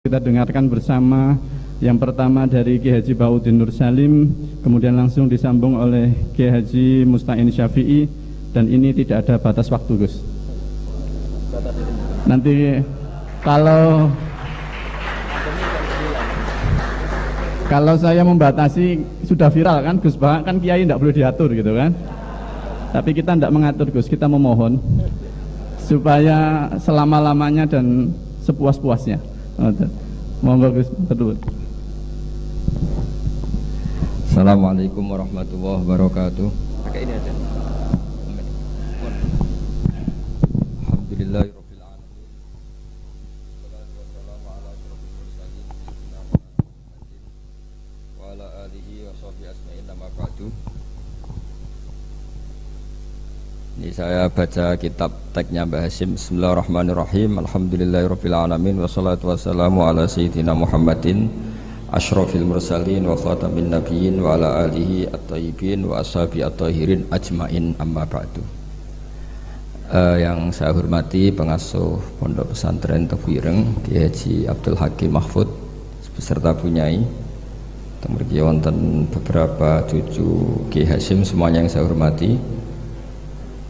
Kita dengarkan bersama yang pertama dari Kiai Haji Baudin Nur Salim, kemudian langsung disambung oleh Kiai Haji Musta'in Syafi'i, dan ini tidak ada batas waktu, Gus. Nanti kalau saya membatasi sudah viral kan Gus, kan Kiai tidak boleh diatur gitu kan. Tapi kita tidak mengatur, Gus, kita memohon supaya selama-lamanya dan sepuas-puasnya. Monggo Gus, terus. Assalamualaikum warahmatullahi wabarakatuh. Pakai ini aja. Alhamdulillahirabbil alamin. Wassalatu wassalamu ala asyrofil mursalin sayyidina Muhammadin wa ala alihi wa sahbihi ajmain, amma ba'du. Ini saya baca kitab teksnya Mbah Hasyim. Bismillahirrahmanirrahim. Alhamdulillahirabbil alamin wassalatu wassalamu ala sayyidina Muhammadin asyrofil mursalin wa khatamin nabiyyin wa ala alihi at-thayyibin wa ashabi at-tahirin ajmain, amma ba'du. Yang saya hormati pengasuh Pondok Pesantren Tebuireng Kiai Haji Abdul Hakim Mahfud beserta Bunyai, mriki wonten beberapa cucu Kiai Hasyim semuanya yang saya hormati,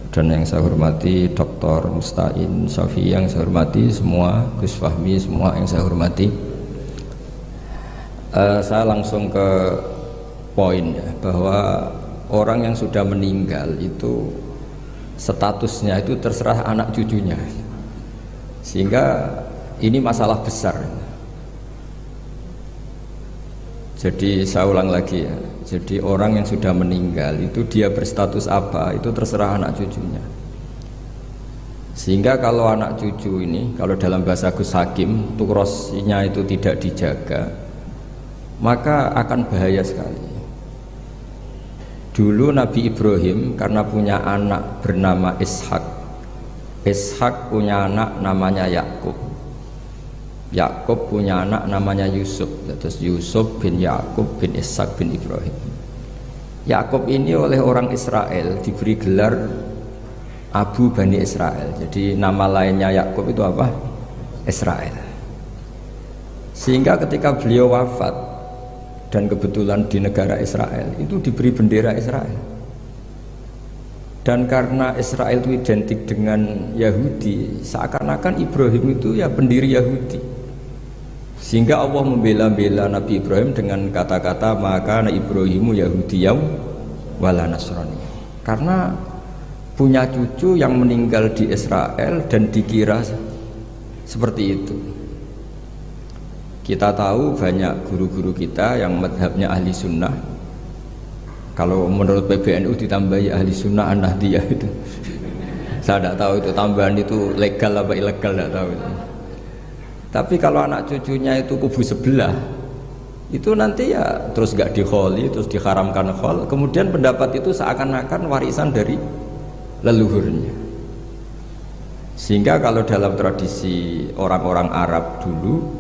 dan yang saya hormati Dr. Musta'in Syafi'i yang saya hormati semua, Gus Fahmi semua yang saya hormati. Saya langsung ke poin ya, bahwa orang yang sudah meninggal itu statusnya itu terserah anak cucunya, sehingga ini masalah besar. Jadi saya ulang lagi ya, jadi orang yang sudah meninggal itu dia berstatus apa itu terserah anak cucunya. Sehingga kalau anak cucu ini, kalau dalam bahasa Gus Hakim, tukrosnya itu tidak dijaga, maka akan bahaya sekali. Dulu Nabi Ibrahim karena punya anak bernama Ishak, Ishak punya anak namanya Yakub, Yakub punya anak namanya Yusuf, terus Yusuf bin Yakub bin Ishak bin Ibrahim. Yakub ini oleh orang Israel diberi gelar Abu Bani Israel. Jadi nama lainnya Yakub itu apa? Israel. Sehingga ketika beliau wafat, dan kebetulan di negara Israel itu diberi bendera Israel. Dan karena Israel itu identik dengan Yahudi, seakan-akan Ibrahim itu ya pendiri Yahudi. Sehingga Allah membela-bela Nabi Ibrahim dengan kata-kata maka Ibrahimu Yahudiyam wala Nasrani. Karena punya cucu yang meninggal di Israel dan dikira seperti itu. Kita tahu banyak guru-guru kita yang madhabnya ahli sunnah. Kalau menurut PBNU ditambahi ahli sunnah an-nahdiyah itu. Saya tidak tahu itu tambahan itu legal apa ilegal, tidak tahu itu. Tapi kalau anak cucunya itu kubu sebelah, itu nanti ya terus gak dikholi, terus diharamkan khol. Kemudian pendapat itu seakan-akan warisan dari leluhurnya. Sehingga kalau dalam tradisi orang-orang Arab dulu,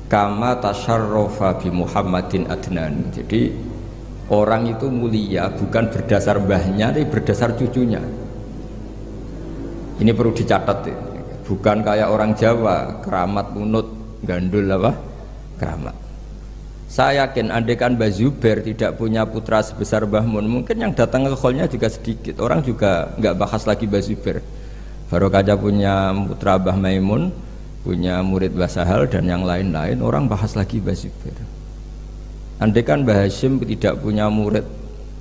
kama tasyarrafa bi Muhammadin adnan. Jadi orang itu mulia bukan berdasar mbahnya, tapi berdasar cucunya. Ini perlu dicatat ya. Bukan kayak orang Jawa, keramat munut, gandul apa? Keramat. Saya yakin andaikan Mbah Zubair tidak punya putra sebesar Mbah Mun, mungkin yang datang ke kholnya juga sedikit. Orang juga nggak bahas lagi Mbah Zubair. Baru kaca punya putra Mbah Maimun, punya murid Mbah Sahal dan yang lain-lain, orang bahas lagi Mbah Zubair. Andaikan Mbah Hasyim tidak punya murid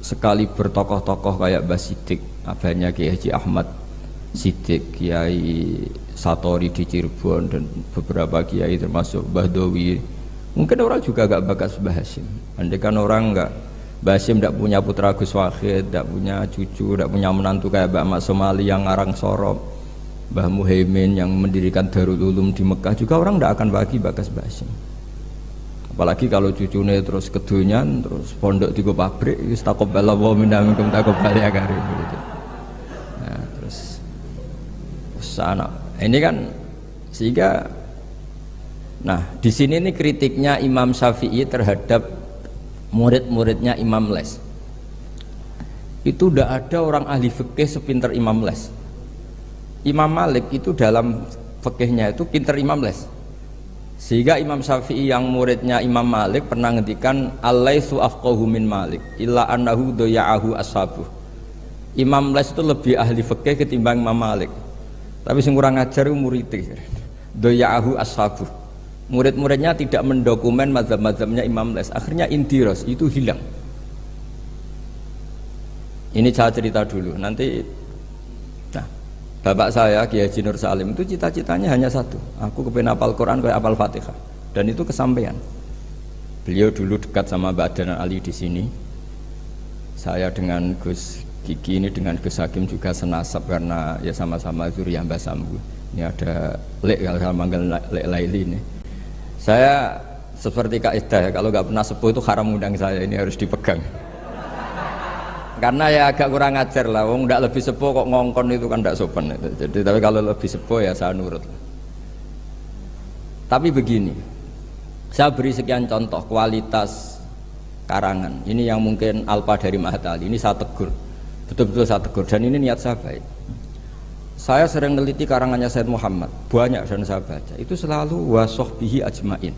sekali bertokoh-tokoh kayak Mbah Siddiq, abahnya Kiai Haji Ahmad Siddiq, Kiai Satori di Cirebon dan beberapa kiai termasuk Mbah Dowi, mungkin orang juga gak bakas Mbah Hasyim. Andaikan orang gak, Mbah Hasyim tidak punya putra Gus Wahid, tidak punya cucu, tidak punya menantu kayak Mbak Mak Somali yang ngarang Sorop, Mbah Muhaimin yang mendirikan Darul Ulum di Mekah, juga orang tidak akan bagi bakas Mbah Hasyim. Apalagi kalau cucunya terus kedonyan, terus pondok di pabrik, istaqobbalallahu minna minkum taqabbal ya karim gitu. Nah, terus sana ini kan sehingga, nah di sini nih kritiknya Imam Syafi'i terhadap murid-muridnya Imam Les. Itu tidak ada orang ahli fikih sepinter Imam Les. Imam Malik itu dalam fikihnya itu pinter Imam Les. Sehingga Imam Syafi'i yang muridnya Imam Malik pernah ngendikan alaitsu afqahu min Malik illa annahu daya'ahu ashabuh. Imam Lais itu lebih ahli fikih ketimbang Imam Malik. Tapi sing kurang ajar itu muridnya. Daya'ahu ashabuh. Murid-muridnya tidak mendokumen mazhab-mazhabnya Imam Lais. Akhirnya indiros itu hilang. Ini saya cerita dulu. Nanti bapak saya Kiai Haji Nur Salim itu cita-citanya hanya satu. Aku kepengen hafal Quran kayak hafal Fatihah. Dan itu kesampaian. Beliau dulu dekat sama Mbak Adnan Ali di sini. Saya dengan Gus Kiki ini dengan Gus Hakim juga senasab karena ya sama-sama zuriyah Mbah Sambu. Ini ada Lek kalau saya manggil Lek Laili ini. Saya seperti kaidah ya, kalau nggak pernah sepuh itu haram undang saya, ini harus dipegang. Karena ya agak kurang ajar lah, wong nggak lebih sepuh kok ngongkon itu kan nggak sopan itu. Jadi tapi kalau lebih sepuh ya saya nurut. Tapi begini, saya beri sekian contoh kualitas karangan. Ini yang mungkin alpa dari Mahatali. Ini saya tegur, betul-betul saya tegur. Dan ini niat saya baik. Saya sering neliti karangannya Said Muhammad, banyak dan saya baca. Itu selalu wa sahbihi ajmain.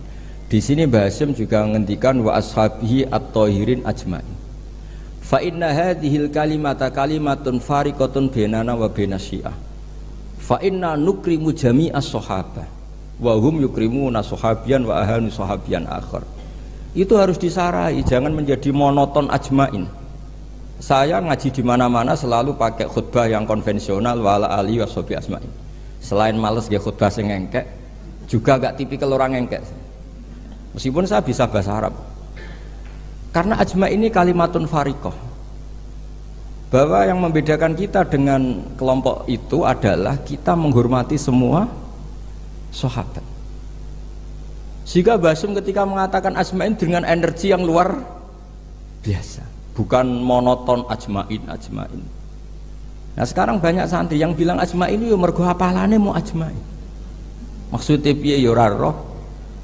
Di sini Mbah Hasyim juga menghentikan wa ashabihi at-tahirin ajmain. Fa inna hadhil kalimata kalimatun fariqatun bainana wa bainas syiah. Fa inna nukrimu jami'as sahabah wa hum yukrimuna sahabiyan wa ahanu sahabiyan akhar. Itu harus disarai, jangan menjadi monoton ajmain. Saya ngaji di mana-mana selalu pakai khutbah yang konvensional wala ali washabi asmain. Selain males dia khutbah sing engkek, juga gak tipikal orang engkek. Meskipun saya bisa bahasa Arab. Karena ajma ini kalimatun fariqah. Bahwa yang membedakan kita dengan kelompok itu adalah kita menghormati semua sahabat. Sehingga Mbah Hasyim ketika mengatakan ajmain dengan energi yang luar biasa, bukan monoton ajmain. Nah sekarang banyak santri yang bilang ajmain itu mergo hafalane mau ajmain. Maksudnya piye ya ora roh.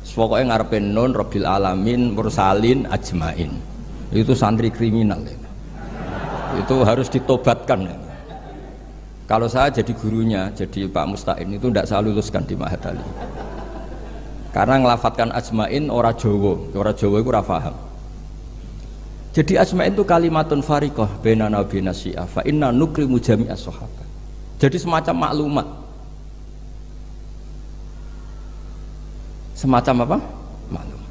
Pokoknya ngarepe nun rabbil alamin mursalin ajmain. Itu santri kriminal ya. Itu harus ditobatkan ya. Kalau saya jadi gurunya, jadi Pak Musta'in itu tidak saya luluskan di Mahatali. Karena ngelafatkan ajmain orang Jawa itu ora paham. Jadi ajmain itu kalimatun fariqah bainana wa bainas syiah fa inna nukrimu jami'as sahabat. Jadi semacam maklumat. Semacam apa? Maklum.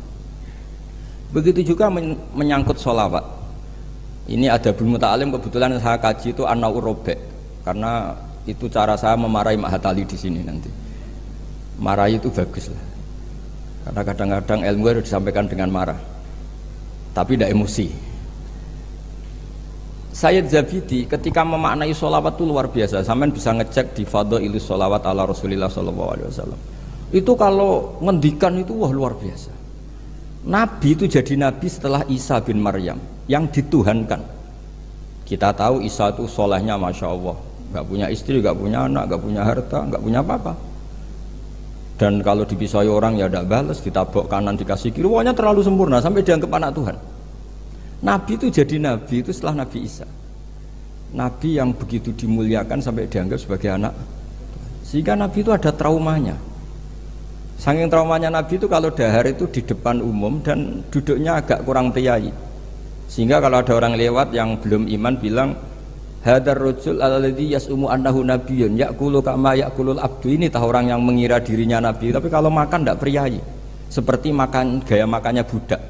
Begitu juga menyangkut sholawat. Ini ada Abdul Muta'alim, kebetulan saya kaji itu An-Naur Robek, karena itu cara saya memarahi Mahatali di sini nanti. Marahi itu bagus lah. Karena kadang-kadang ilmu harus disampaikan dengan marah, tapi tidak emosi. Sayyid Zabidi ketika memaknai sholawat itu luar biasa. Sampean bisa ngecek di Fadhailus Sholawat ala Rasulillah sallallahu alaihi wasallam. Itu kalau ngendikan itu wah luar biasa. Nabi itu jadi nabi setelah Isa bin Maryam yang dituhankan. Kita tahu Isa itu solehnya masya Allah, nggak punya istri, nggak punya anak, nggak punya harta, nggak punya apa-apa. Dan kalau dipisai orang ya tidak balas, ditabok kanan dikasih kiri, pokoknya terlalu sempurna sampai dianggap anak Tuhan. Nabi itu jadi nabi itu setelah Nabi Isa. Nabi yang begitu dimuliakan sampai dianggap sebagai anak Tuhan. Sehingga Nabi itu ada traumanya. Saking traumanya Nabi itu kalau dahar itu di depan umum dan duduknya agak kurang priayi. Sehingga kalau ada orang lewat yang belum iman bilang hadar rajul alladzi yas'umu annahu nabiyyun ya'kulu kama ya'kulul abdu, ini tahu orang yang mengira dirinya nabi tapi kalau makan tidak priayi. Seperti makan gaya makannya budak.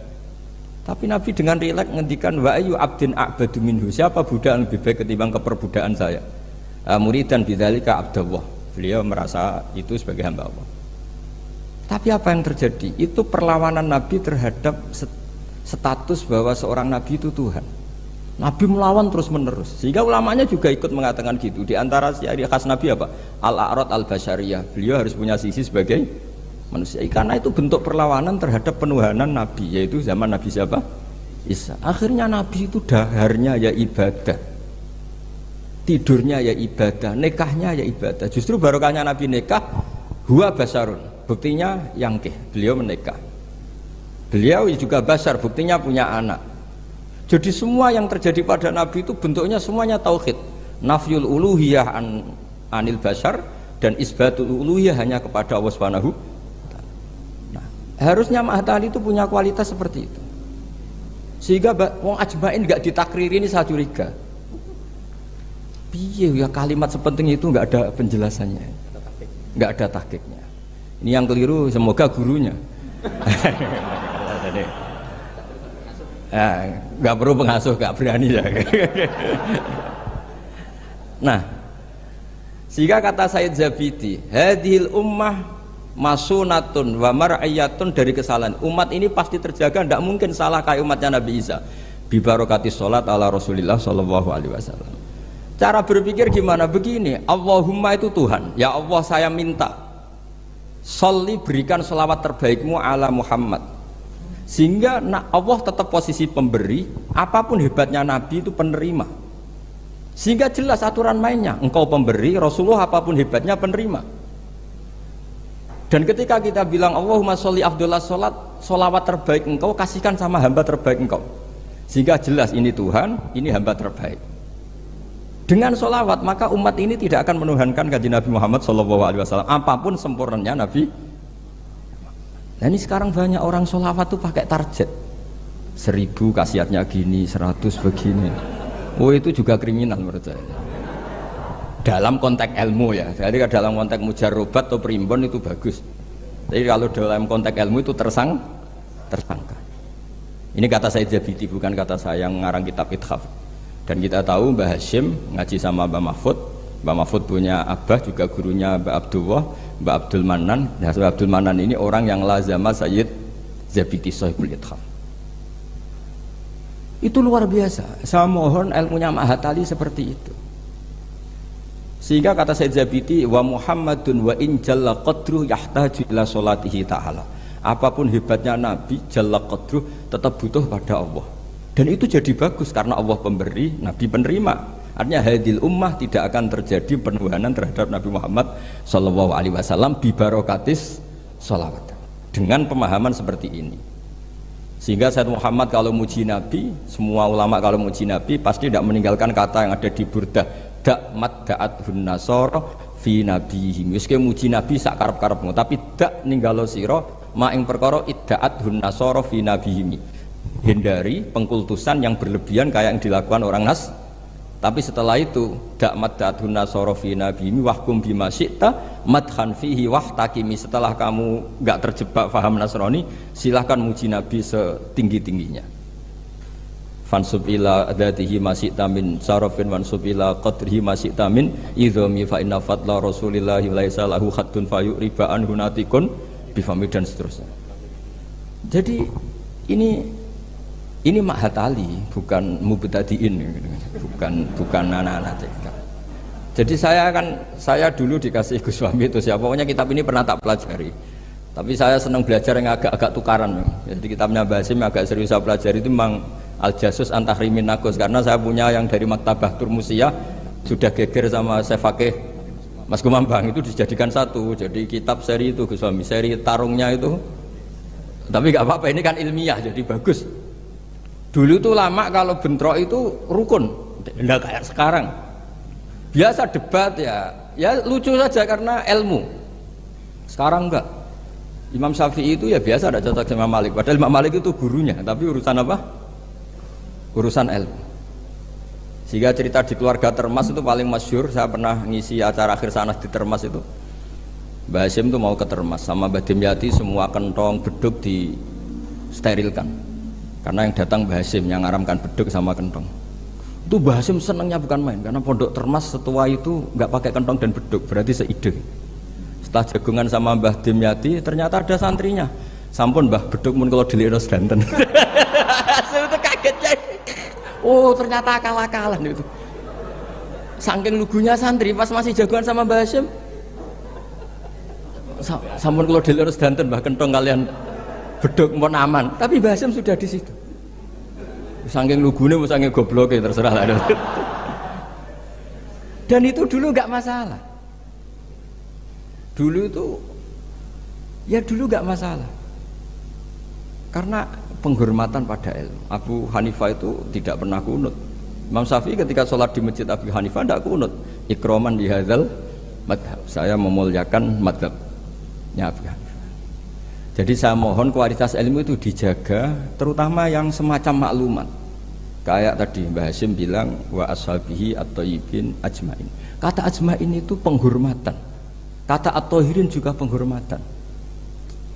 Tapi Nabi dengan rileks ngendikan wa ayu abdin a'badu minhu, siapa budak yang lebih baik ketimbang keperbudakan saya. Muridan bidzalika abdullah. Beliau merasa itu sebagai hamba Allah. Tapi apa yang terjadi? Itu perlawanan Nabi terhadap status bahwa seorang Nabi itu Tuhan. Nabi melawan terus menerus. Sehingga ulamanya juga ikut mengatakan gitu. Di antara ciri khas Nabi apa? Al-a'rad al-basyariyah. Beliau harus punya sisi sebagai manusia. Karena itu bentuk perlawanan terhadap penuhanan Nabi. Yaitu zaman Nabi siapa? Isa. Akhirnya Nabi itu daharnya ya ibadah. Tidurnya ya ibadah. Nikahnya ya ibadah. Justru barokahnya Nabi nikah huwa basyarun. Buktinya yangkih, beliau menikah. Beliau juga basar, buktinya punya anak. Jadi semua yang terjadi pada Nabi itu bentuknya semuanya tauhid. Nafyul uluhiyah anil basar dan isbatul uluhiyah hanya kepada Allah Subhanahu. Nah, Harusnya Mahatali itu punya kualitas seperti itu. Sehingga wong ajmain nggak ditakriri, ini saya curiga. Piye ya kalimat sepenting itu nggak ada penjelasannya, nggak ada tahqiqnya. Ini yang keliru, semoga gurunya. Nggak perlu pengasuh, nggak berani ya. Nah, sehingga kata Said Zabidi, hadhil ummah masunatun wa mar'iyatun, dari kesalahan. Umat ini pasti terjaga, tidak mungkin salah kayak umatnya Nabi Isa. Bi barokati sholat ala Rasulillah sallallahu alaihi wasallam. Cara berpikir gimana? Begini, Allahumma itu Tuhan, ya Allah saya minta sholli, berikan sholawat terbaikmu ala Muhammad, sehingga Allah tetap posisi pemberi, apapun hebatnya Nabi itu penerima, sehingga jelas aturan mainnya, engkau pemberi, Rasulullah apapun hebatnya penerima. Dan ketika kita bilang Allahumma sholli afdollah sholat, sholawat terbaik engkau kasihkan sama hamba terbaik engkau, sehingga jelas ini Tuhan, ini hamba terbaik. Dengan sholawat maka umat ini tidak akan menuhankan kanjeng Nabi Muhammad SAW apapun sempurnanya Nabi. Nah ini sekarang banyak orang sholawat tuh pakai target 1000 khasiatnya gini, 100 begini. Oh itu juga kriminal menurut saya. Dalam konteks ilmu ya, jadi dalam konteks mujarrobat atau primbon itu bagus. Tapi kalau dalam konteks ilmu itu tersangka. Ini kata Said Zabidi, bukan kata saya yang ngarang kitab Ithaf. Dan kita tahu Mbah Hashim ngaji sama Mbah Mahfud. Mbah Mahfud punya abah juga gurunya Mbah Abdullah, Mbah Abdul Manan. Nah, Mbah Abdul Manan ini orang yang lazama Sayyid Zabidi Sohibul Ithaf. Itu luar biasa. Saya mohon ilmunya Mahatali seperti itu. Sehingga kata Sayyid Zabidi, wa Muhammadun wa in jalla qadru yahtaju ila sholatihi ta'ala. Apapun hebatnya Nabi, jalla qadru tetap butuh pada Allah. Dan itu jadi bagus karena Allah pemberi, Nabi penerima. Artinya hadil ummah tidak akan terjadi penuhanan terhadap Nabi Muhammad sallallahu alaihi wasallam bi barokatis sholawat. Dengan pemahaman seperti ini. Sehingga Sayyid Muhammad kalau muji Nabi, semua ulama kalau muji Nabi pasti tidak meninggalkan kata yang ada di Burdah, da'mat da'athun nasara fi nabihim. Wis ke muji Nabi sak karep-karepmu, tapi dak ninggalo sira ma ing perkara idda'athun nasara fi nabihim. Hindari pengkultusan yang berlebihan kayak yang dilakukan orang Nas. Tapi setelah itu da'mat da'athun nasara fi nabihim wahkum bima syi'ta madhan fihi wahtakimi. Setelah kamu enggak terjebak faham Nasrani, silahkan muji Nabi setinggi-tingginya. Fansub ila dzatihi masyi'ta min sarafin wansub ila qadrihi masyi'ta min idhami fa inna fadla rasulillahi laisa lahu khaddun fayuriba anhu natikun bifami, dan seterusnya. Jadi ini Mahatali, bukan mubtadiin, bukan anak-anak TK. Jadi saya dulu dikasih Gus Wahmi itu siapa, pokoknya kitab ini pernah tak pelajari. Tapi saya senang belajar yang agak tukaran. Jadi kitabnya Mbah Hashim agak serius saya pelajari itu memang Al-Jasus Antahrimin Nagus, karena saya punya yang dari Maktabah Turmusiyah sudah geger sama saya Fakih Mas Gumambang, itu dijadikan satu. Jadi kitab seri itu Gus Wahmi, seri tarungnya itu. Tapi nggak apa-apa, ini kan ilmiah jadi bagus. Dulu tuh lama kalau bentrok itu rukun, tidak kayak sekarang. Biasa debat ya lucu saja karena ilmu. Sekarang enggak. Imam Syafi'i itu ya biasa ada cocok sama Malik. Padahal Imam Malik itu gurunya, tapi urusan apa? Urusan ilmu. Sehingga cerita di keluarga Termas itu paling masyhur. Saya pernah ngisi acara akhir sanas di Termas itu. Mbah Hashim itu mau ke Termas sama Mbah Dimyati, semua kentong beduk disterilkan. Karena yang datang Mbah Hashim yang ngaramkan beduk sama kentong. Itu Mbah Hashim senangnya bukan main, karena pondok Termas setua itu nggak pakai kentong dan beduk, berarti seide. Setelah jagungan sama Mbah Dimyati, ternyata ada santrinya. Sampun Mbah, beduk mun kalau dilihat sedanten. Hashim itu kagetnya. Oh ternyata kalah-kalah itu. Saking lugunya santri pas masih jagungan sama Mbah Hashim. Sampun kalau dilihat sedanten Mbah, kentong kalian beduk mau aman, tapi Mbah Hashim sudah di situ. Saking lugune, saking gobloknya terserah lah. Dan itu dulu nggak masalah. Dulu nggak masalah. Karena penghormatan pada ilmu. Abu Hanifah itu tidak pernah kunut. Imam Syafi'i ketika sholat di masjid Abu Hanifah tidak kunut. Ikroman di hadzal madhab. Saya memuliakan madhabnya Abu Hanifah. Jadi saya mohon kualitas ilmu itu dijaga, terutama yang semacam maklumat. Kayak tadi Mbah Hasyim bilang wa ashabihi at-thayyibin ajmain. Kata ajmain itu penghormatan. Kata at-thahirin juga penghormatan.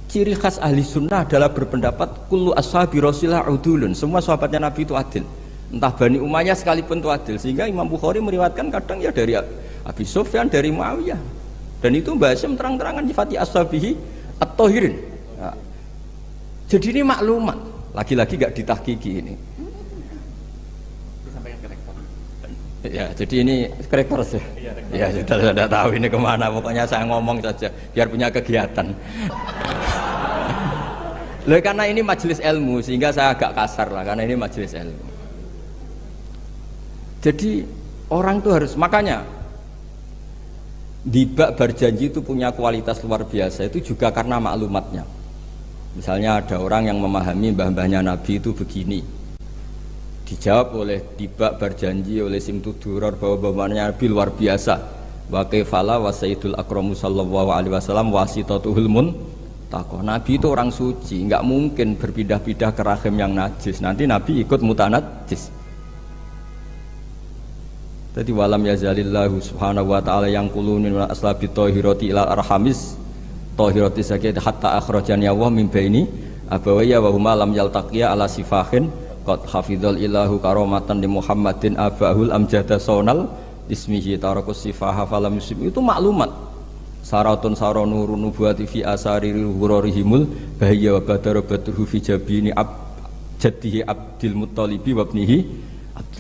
Ciri khas ahli sunnah adalah berpendapat kullu ashabi rasulillah udulun. Semua sahabatnya Nabi itu adil. Entah Bani Umayyah sekalipun itu adil. Sehingga Imam Bukhari meriwayatkan kadang ya dari Abi Sufyan, dari Muawiyah. Dan itu Mbah Hasyim terang-terangan nyifati ashabihi at-thahirin. Nah, jadi ini maklumat, lagi-lagi gak ditahkiki ini. Ya, jadi ini rekor sih. Ya, sudah tahu ini kemana. Pokoknya saya ngomong saja, biar punya kegiatan. Loh, karena ini majelis ilmu, sehingga saya agak kasar lah, karena ini majelis ilmu. Jadi orang itu harus, makanya dibak berjanji itu punya kualitas luar biasa. Itu juga karena maklumatnya. Misalnya ada orang yang memahami mbah-mbahnya Nabi itu begini, dijawab oleh dibak berjanji oleh Simtudurar bahwa mbah-mbahnya Nabi luar biasa. Wa kaifala wa sayyidul akramu sallallahu alaihi wasallam wasitatuhul muntaqah. Nabi itu orang suci, nggak mungkin berpindah-pindah ke rahim yang najis. Nanti Nabi ikut mutanajis. Jadi walam yazalillahu subhanahu wa ta'ala yang kulunin wa aslabi tohiroti ila arhamis tohiroti sakit hatta akhrajan yawah min baini abawaya wa huma lam yaltaqiya ala sifahin qad hafidhal ilahu karomatan di Muhammadin abahul amjada sonal ismihi tarakus sifaha falam yusim. Itu maklumat saratun saronurun nubuwati fi asariri hurorihimul bahaya wa badara badruhu fi jabini jadihi abdil muttalibi wabnihi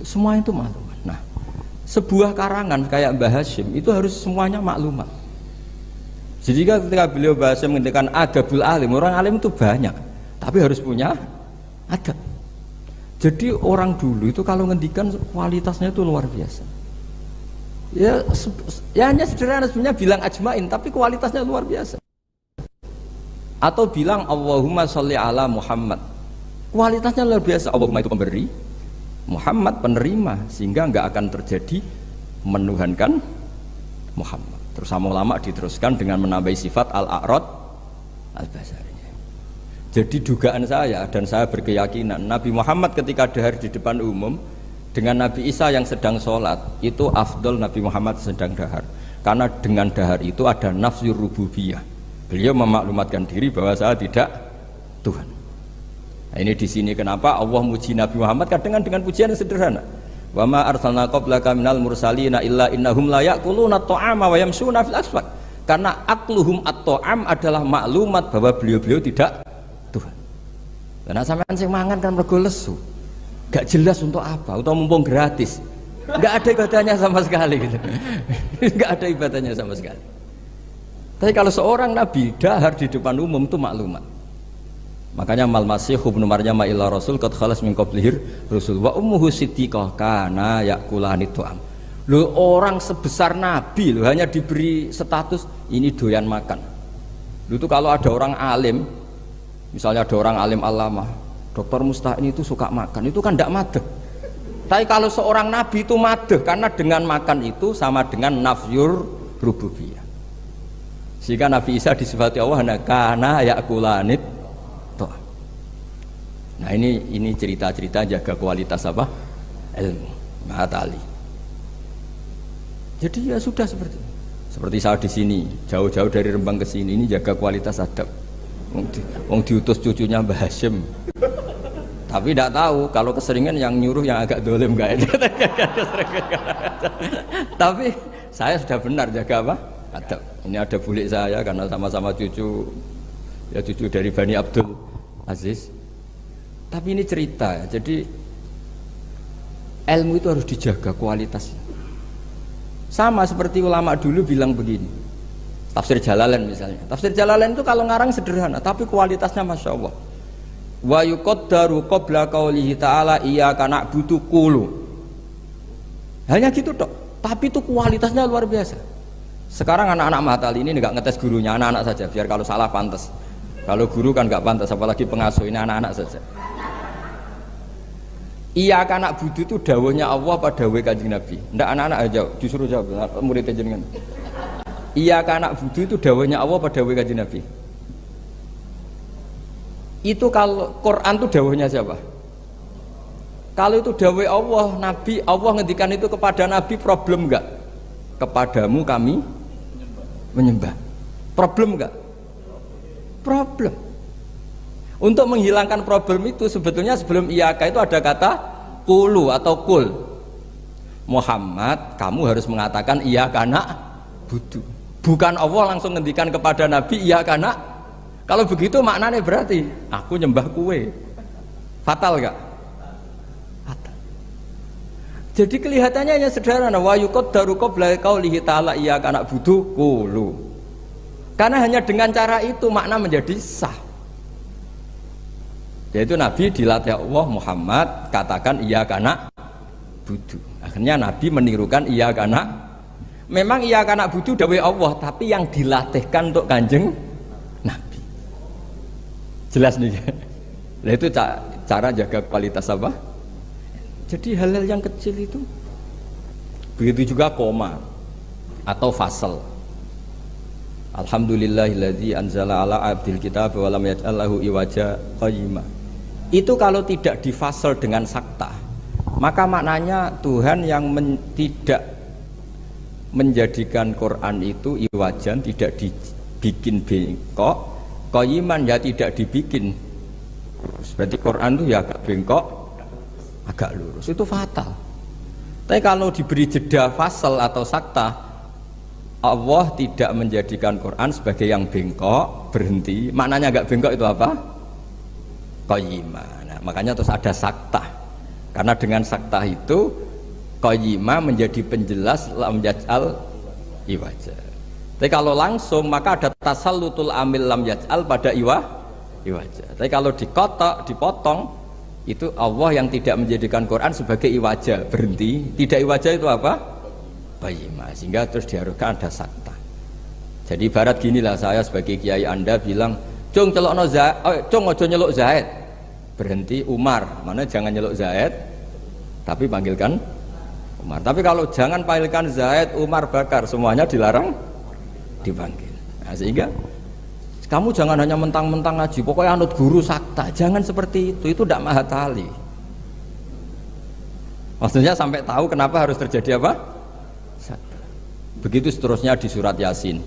semua itu maklumat. Nah, sebuah karangan kayak Mbah Hasyim itu harus semuanya maklumat. Jadi ketika beliau Mbah Hasyim menghentikan adabul alim, orang alim itu banyak, tapi harus punya adab. Jadi orang dulu itu kalau ngendikan kualitasnya itu luar biasa. Ya hanya sederhana sebenarnya bilang ajmain, tapi kualitasnya luar biasa. Atau bilang Allahumma sholli ala Muhammad, kualitasnya luar biasa. Allahumma itu pemberi, Muhammad penerima, sehingga nggak akan terjadi menuhankan Muhammad. Terus sama ulama diteruskan dengan menambahi sifat al-a'rad al-basariyah. Jadi dugaan saya dan saya berkeyakinan Nabi Muhammad ketika dahar di depan umum dengan Nabi Isa yang sedang sholat itu afdol Nabi Muhammad sedang dahar, karena dengan dahar itu ada nafsur rububiyah. Beliau memaklumatkan diri bahwa saya tidak Tuhan. Nah, ini di sini kenapa Allah muji Nabi Muhammad kadang dengan pujian yang sederhana. Wa ma arsalna qablaka minal mursalina illa innahum la ya'kuluna at-ta'ama wa yamshuna fil aswaq. Karena akluhum at-ta'am adalah maklumat bahwa beliau-beliau tidak Tuhan. Karena sampean sing mangan kan mergo lesu. Gak jelas untuk apa, atau mumpung gratis. Gak ada ibadahnya sama sekali gitu. Gak ada ibadahnya sama sekali. Tapi kalau seorang nabi dahar di depan umum itu maklumat. Makanya mal masih ibnu Maryam illa rasul qad khalas min qablihir rusul wa ummuhu siddiqah kana yakulani tu'am. Loh, orang sebesar nabi loh hanya diberi status ini doyan makan. Loh, itu kalau ada orang alim, misalnya ada orang alim alama, Dr. Musta'in itu suka makan, itu kan tidak madeh. Tapi kalau seorang nabi itu madeh, karena dengan makan itu sama dengan nafyur rububiyah. Sehingga Nabi Isa disifati Allah kana yakulanit. Nah ini cerita-cerita jaga kualitas apa? Ilmu, ma'atali. Jadi ya sudah seperti saya di sini, jauh-jauh dari Rembang ke sini, ini jaga kualitas adab. Wong diutus cucunya Mbah Hasyim. Tapi tidak tahu kalau keseringan yang nyuruh yang agak dolim enggak itu. Tapi saya sudah benar jaga apa? Adab. Ini ada bulik saya karena sama-sama cucu dari Bani Abdul Aziz. Tapi ini cerita, jadi ilmu itu harus dijaga kualitasnya. Sama seperti ulama dulu bilang begini, tafsir Jalalain misalnya. Tafsir Jalalain itu kalau ngarang sederhana, tapi kualitasnya masya Allah. Wa yuqaddaru qabla qaulihi ta'ala iyyaka na'budu qulu. Hanya gitu tok, tapi itu kualitasnya luar biasa. Sekarang anak-anak Mahatali ini nggak ngetes gurunya, anak-anak saja, biar kalau salah pantas. Kalau guru kan nggak pantas, apalagi pengasuh, ini anak-anak saja. Iya anak budu itu dawuhnya Allah pada dawuh Kanjeng Nabi. Ndak anak-anak aja disuruh jawab murid jenengan. Iya anak budu itu dawuhnya Allah pada dawuh Kanjeng Nabi. Itu kalau Quran itu dawuhnya siapa? Kalau itu dawuh Allah, Nabi, Allah ngendikan itu kepada Nabi, problem enggak? Kepadamu kami menyembah. Problem enggak? Problem. Untuk menghilangkan problem itu sebetulnya sebelum iyaka itu ada kata qulu atau kul. Muhammad, kamu harus mengatakan iyaka na'budu. Bukan Allah langsung ngendikan kepada Nabi iyaka na'. Kalau begitu maknanya berarti aku nyembah kue. Fatal enggak? Fatal. Jadi kelihatannya hanya sederhana, wa yuqaddaru qabla qaulihi ta'ala iyyaka na'budu qulu. Karena hanya dengan cara itu makna menjadi sah. Yaitu Nabi dilatih Allah, Muhammad katakan iyyaka na'budu. Akhirnya Nabi menirukan iyyaka na'. Memang iyyaka na'budu dawuh Allah, tapi yang dilatihkan untuk Kanjeng Nabi. Jelas nih. Nah, itu cara jaga kualitas apa? Jadi hal-hal yang kecil itu. Begitu juga koma atau fasal. Alhamdulillahilladzi anzala ala abdil kitab wa lam yaj'al lahu iwaja qayyima. Itu kalau tidak difasal dengan sakta, maka maknanya Tuhan yang tidak menjadikan Quran itu iwajan, tidak dibikin bengkok, qayyiman ya tidak dibikin. Berarti Quran itu ya agak bengkok, agak lurus. Itu fatal. Tapi kalau diberi jeda fasal atau sakta, Allah tidak menjadikan Quran sebagai yang bengkok, berhenti. Maknanya agak bengkok itu apa? Qayyimah. Nah, makanya terus ada sakta. Karena dengan sakta itu qayyimah menjadi penjelas lam yaj'al iwaja. Tapi kalau langsung maka ada tasallutul amil lam yaj'al pada iwaja. Tapi kalau dikotok, dipotong, itu Allah yang tidak menjadikan Quran sebagai iwaja, berhenti. Tidak iwaja itu apa? Qayyimah. Sehingga terus diharuskan ada sakta. Jadi ibarat ginilah, saya sebagai kiai Anda bilang, Cung celokno Zaid, cung ojo nyeluk Zaid. Berhenti Umar, mana jangan nyeluk Zaid, tapi panggilkan Umar. Tapi kalau jangan panggilkan Zaid, Umar, Bakar, semuanya dilarang dipanggil. Nah, sehingga kamu jangan hanya mentang-mentang ngaji, pokoknya anut guru sakta, jangan seperti itu tidak mahatali. Maksudnya sampai tahu kenapa harus terjadi apa? Sakta. Begitu seterusnya di surat Yasin.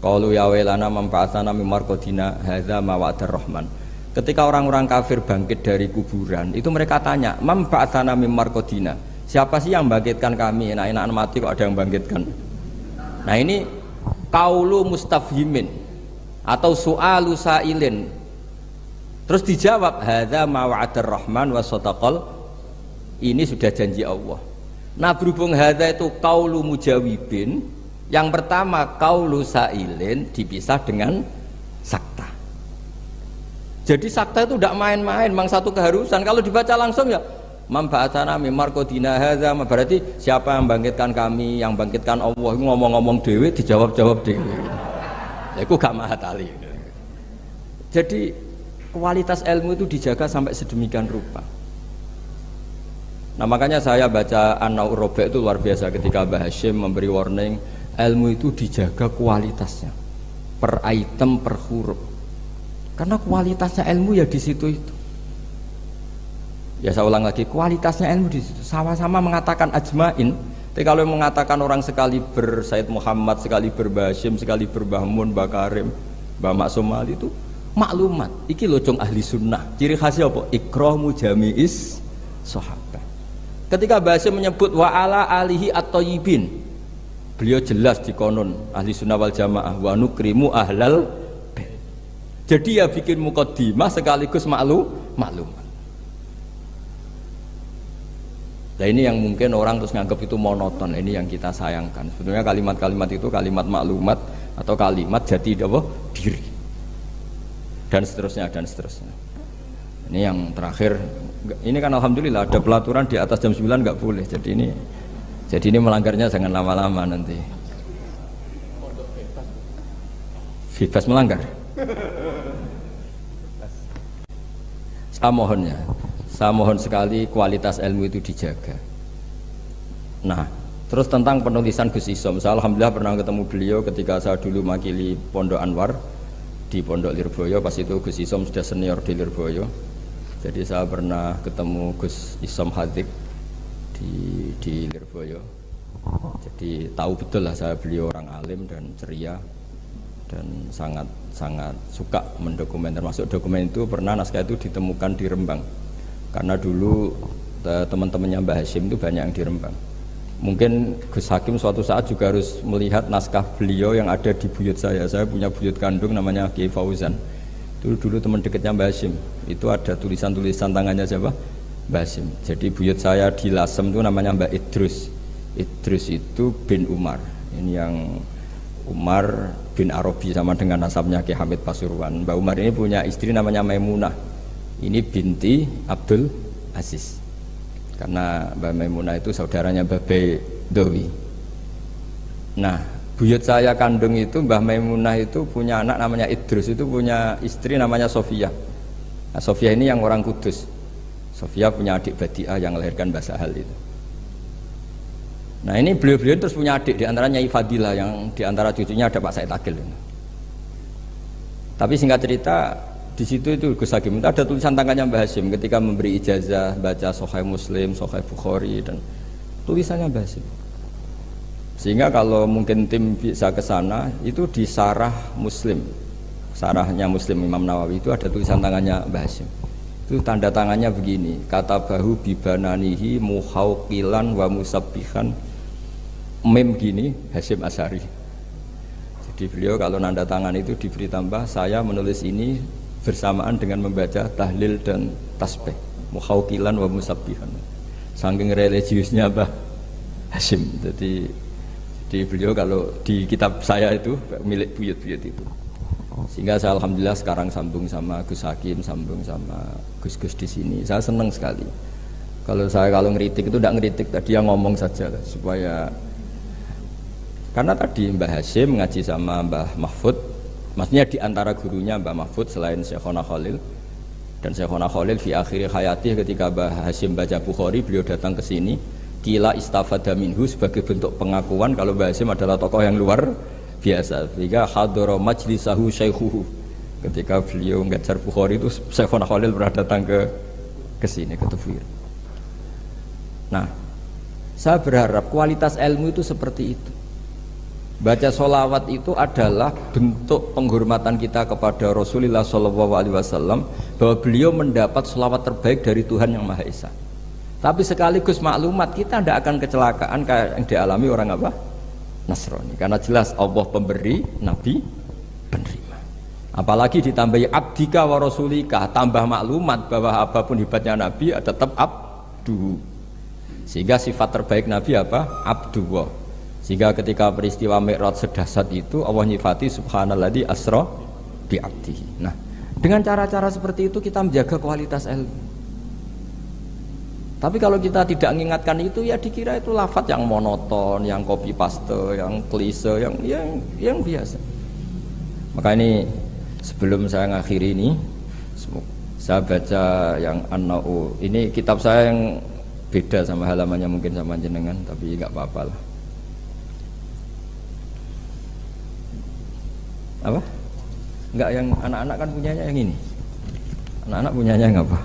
Qalu ya wailana manfa'atana min marqadina hadza ma wa'adar rahman. Ketika orang-orang kafir bangkit dari kuburan, itu mereka tanya, manfa'atana min marqadina. Siapa sih yang bangkitkan kami? Enak-enak mati kok ada yang bangkitkan. Nah, ini qaulu mustafhimin atau su'alu sa'ilin. Terus dijawab hadza ma wa'adar rahman wa sadaqal. Ini sudah janji Allah. Nah, berhubung hadza itu qaulu mujawibin. Yang pertama qaulu sa'ilin dipisah dengan sakta. Jadi sakta itu tidak main-main, memang satu keharusan. Kalau dibaca langsung ya manfa'atana min marqadina hadza, berarti siapa yang bangkitkan kami, yang bangkitkan Allah, ngomong-ngomong dewe dijawab-jawab dewe. Ya iku gak mahatali. Jadi kualitas ilmu itu dijaga sampai sedemikian rupa. Nah, makanya saya baca An-Naur Robe itu luar biasa ketika Mbah Hashim memberi warning, ilmu itu dijaga kualitasnya per item, per huruf, karena kualitasnya ilmu ya di situ itu. Ya saya ulang lagi, kualitasnya ilmu di situ. Sama-sama mengatakan ajmain. Tapi kalau mengatakan orang sekali ber Said Muhammad, sekali ber Mbah Hashim, sekali ber Mbah Mun, Mbah Karim, Mbah Maksum Ali itu maklumat. Iki locong ahli sunnah. Ciri khasnya apa? Ikramu jami'is sahabat. Ketika Mbah Hashim menyebut wa ala alihi at-thayyibin, beliau jelas di konon ahli sunnah wal jamaah wa nukrimu ahlal bait. Jadi ya bikin muqaddimah sekaligus maklumat. Nah, ini yang mungkin orang terus nganggap itu monoton. Ini yang kita sayangkan. Sebetulnya kalimat-kalimat itu kalimat maklumat atau kalimat jati diri. Dan seterusnya dan seterusnya. Ini yang terakhir. Ini kan alhamdulillah ada pelaturan di atas jam 9 nggak boleh. Jadi ini melanggarnya jangan lama-lama nanti. Bebas melanggar. Saya mohon sekali kualitas ilmu itu dijaga. Nah, terus tentang penulisan Gus Isom, saya alhamdulillah pernah ketemu beliau ketika saya dulu makili Pondok Anwar. di Pondok Lirboyo. Pas itu Gus Isom sudah senior di Lirboyo. Jadi saya pernah ketemu Gus Isom Hadik di Lirboyo. Jadi tahu betul lah saya beliau orang alim dan ceria dan sangat suka mendokumen. Termasuk dokumen itu pernah naskah itu ditemukan di Rembang. Karena dulu teman-temannya Mbah Hashim itu banyak yang di Rembang. Mungkin Gus Hakim suatu saat juga harus melihat naskah beliau yang ada di buyut saya. Saya punya buyut kandung namanya Kiai Fauzan. Itu dulu teman dekatnya Mbah Hashim. Itu ada tulisan-tulisan tangannya siapa? Mbah Hashim. Jadi buyut saya di Lasem itu namanya Mbah Idrus. Idrus itu bin Umar. Ini yang Umar bin Arabi sama dengan nasabnya Ki Hamid Pasuruan. Mbah Umar ini punya istri namanya Maimunah. Ini binti Abdul Aziz. Karena Mbah Maimunah itu saudaranya Mbah Bedowi. Nah, buyut saya kandung itu Mbah Maimunah itu punya anak namanya Idrus, itu punya istri namanya Sofia. Nah, Sofia ini yang orang Kudus. Sofia punya adik Badiah yang melahirkan Mbah Sahal itu. Nah, ini beliau-beliau terus punya adik, diantaranya Nyai Fadilah, yang diantara cucunya ada Pak Said Akil. Tapi singkat cerita, di situ itu Gus Hakim itu ada tulisan tangannya Mbah Hashim ketika memberi ijazah baca Sahih Muslim, Sahih Bukhari, dan tulisannya Mbah Hashim. Sehingga kalau mungkin tim bisa ke sana, itu di Sarah Muslim, sarahnya Muslim Imam Nawawi itu ada tulisan tangannya Mbah Hashim. Itu tanda tangannya begini, kata bahu bibananihi muhauqilan wa musabbihan, mem gini Hashim Asy'ari. Jadi beliau kalau nanda tangan itu diberi tambah, saya menulis ini bersamaan dengan membaca tahlil dan tasbih, muhauqilan wa musabbihan. Saking religiusnya Mbah Hashim. Jadi beliau kalau di kitab saya itu milik buyut-buyut itu. Sehingga saya alhamdulillah sekarang sambung sama Gus Hakim, sambung sama Gus-gus di sini. Saya senang sekali. Kalau ngeritik itu tidak ngeritik, tadi yang ngomong saja lah, supaya karena tadi Mbah Hashim ngaji sama Mbah Mahfud. Maksudnya di antara gurunya Mbah Mahfud selain Syekhona Khalil, dan Syekhona Khalil fi akhir hayati ketika Mbah Hashim baca Bukhari, beliau datang ke sini kila istafada minhu sebagai bentuk pengakuan kalau Mbah Hashim adalah tokoh yang luar biasa. Sehingga hadara majlisahu syaikhuhu, ketika beliau ngajar Bukhari itu Syekhona Khalil pernah datang ke sini ke Tufir. Nah, saya berharap kualitas ilmu itu seperti itu. Baca sholawat itu adalah bentuk penghormatan kita kepada Rasulullah SAW, bahwa beliau mendapat sholawat terbaik dari Tuhan yang Maha Esa. Tapi sekaligus maklumat, kita tidak akan kecelakaan kayak yang dialami orang apa? Nasrani. Karena jelas Allah pemberi, Nabi penerima. Apalagi ditambahi abdika wa rasulika, tambah maklumat bahwa apapun hebatnya Nabi tetap abdu. Sehingga sifat terbaik Nabi apa? Abdullah. Sehingga ketika peristiwa Mi'raj sedahsyat itu Allah nyifati subhanalladzi asra bi abdihi. Nah, dengan cara-cara seperti itu kita menjaga kualitas ilmu. Tapi kalau kita tidak mengingatkan itu, ya dikira itu lafaz yang monoton, yang copy paste, yang klise, yang biasa. Maka ini sebelum saya ngakhiri ini, saya baca yang An-Na'u. Ini kitab saya yang beda sama halamannya mungkin sama jenengan, tapi nggak apa-apa lah. Apa? Enggak, yang anak-anak kan punyanya yang ini. Anak-anak punyanya yang apa?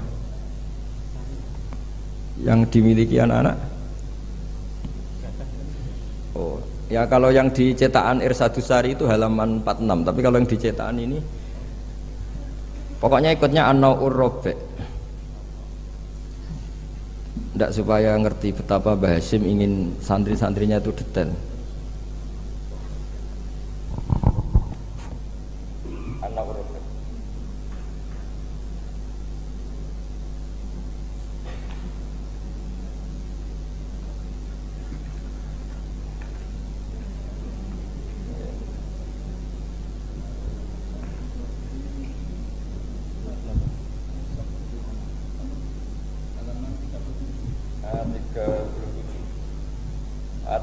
Yang dimiliki anak-anak? Oh, ya kalau yang di cetakan Irsadusari itu halaman 46, tapi kalau yang di cetakan ini pokoknya ikutnya An-Na'ur Rabi'. Tidak, supaya ngerti betapa Mbah Hashim ingin santri-santrinya itu detail.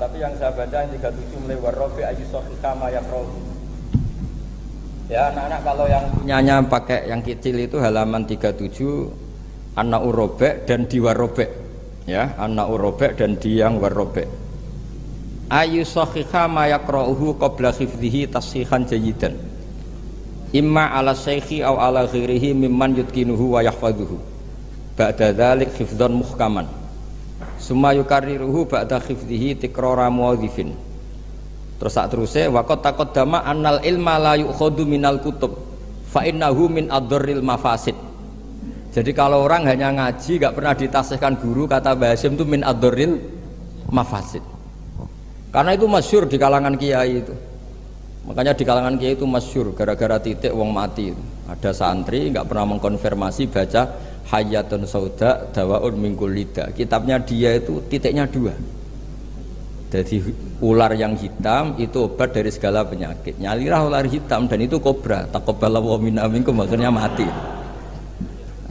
Tapi yang saya baca yang 37 mulai warrofi ayyusohika mayakroh. Ya anak-anak, kalau yang punyanya pakai yang kecil itu halaman 37 An-Na'ur Rabi' dan di warrobi'. Ya, An-Na'ur Rabi' dan di yang warrobi'. Ayyusohika mayakrohu qabla khifdihi tashihan jayidan. imma ala syekhi aw ala ghairihi mimman yutkinuhu wa yahfazuhu ba'da dzalik hifdzan muhkaman summa yukarriruhu ba'da hifdzihi tikrara muwadhifin. Terus sak teruse wa qad taqaddama annal ilma la yu'khadhu minal kutub fa innahu min adharril mafasid. Jadi kalau orang hanya ngaji gak pernah ditasihkan guru, kata Mbah Hasyim itu min adharril mafasid. Karena itu masyhur di kalangan kiai itu. Makanya di kalangan kiai itu masyhur gara-gara titik wong mati itu. Ada santri nggak pernah mengkonfirmasi baca Hayyatun Sauda Dawaun min kulli da. Kitabnya dia itu titiknya 2. Jadi ular yang hitam itu obat dari segala penyakit. Nyalilah ular hitam dan itu kobra. Taqabbalallahu minna minkum, maksudnya mati.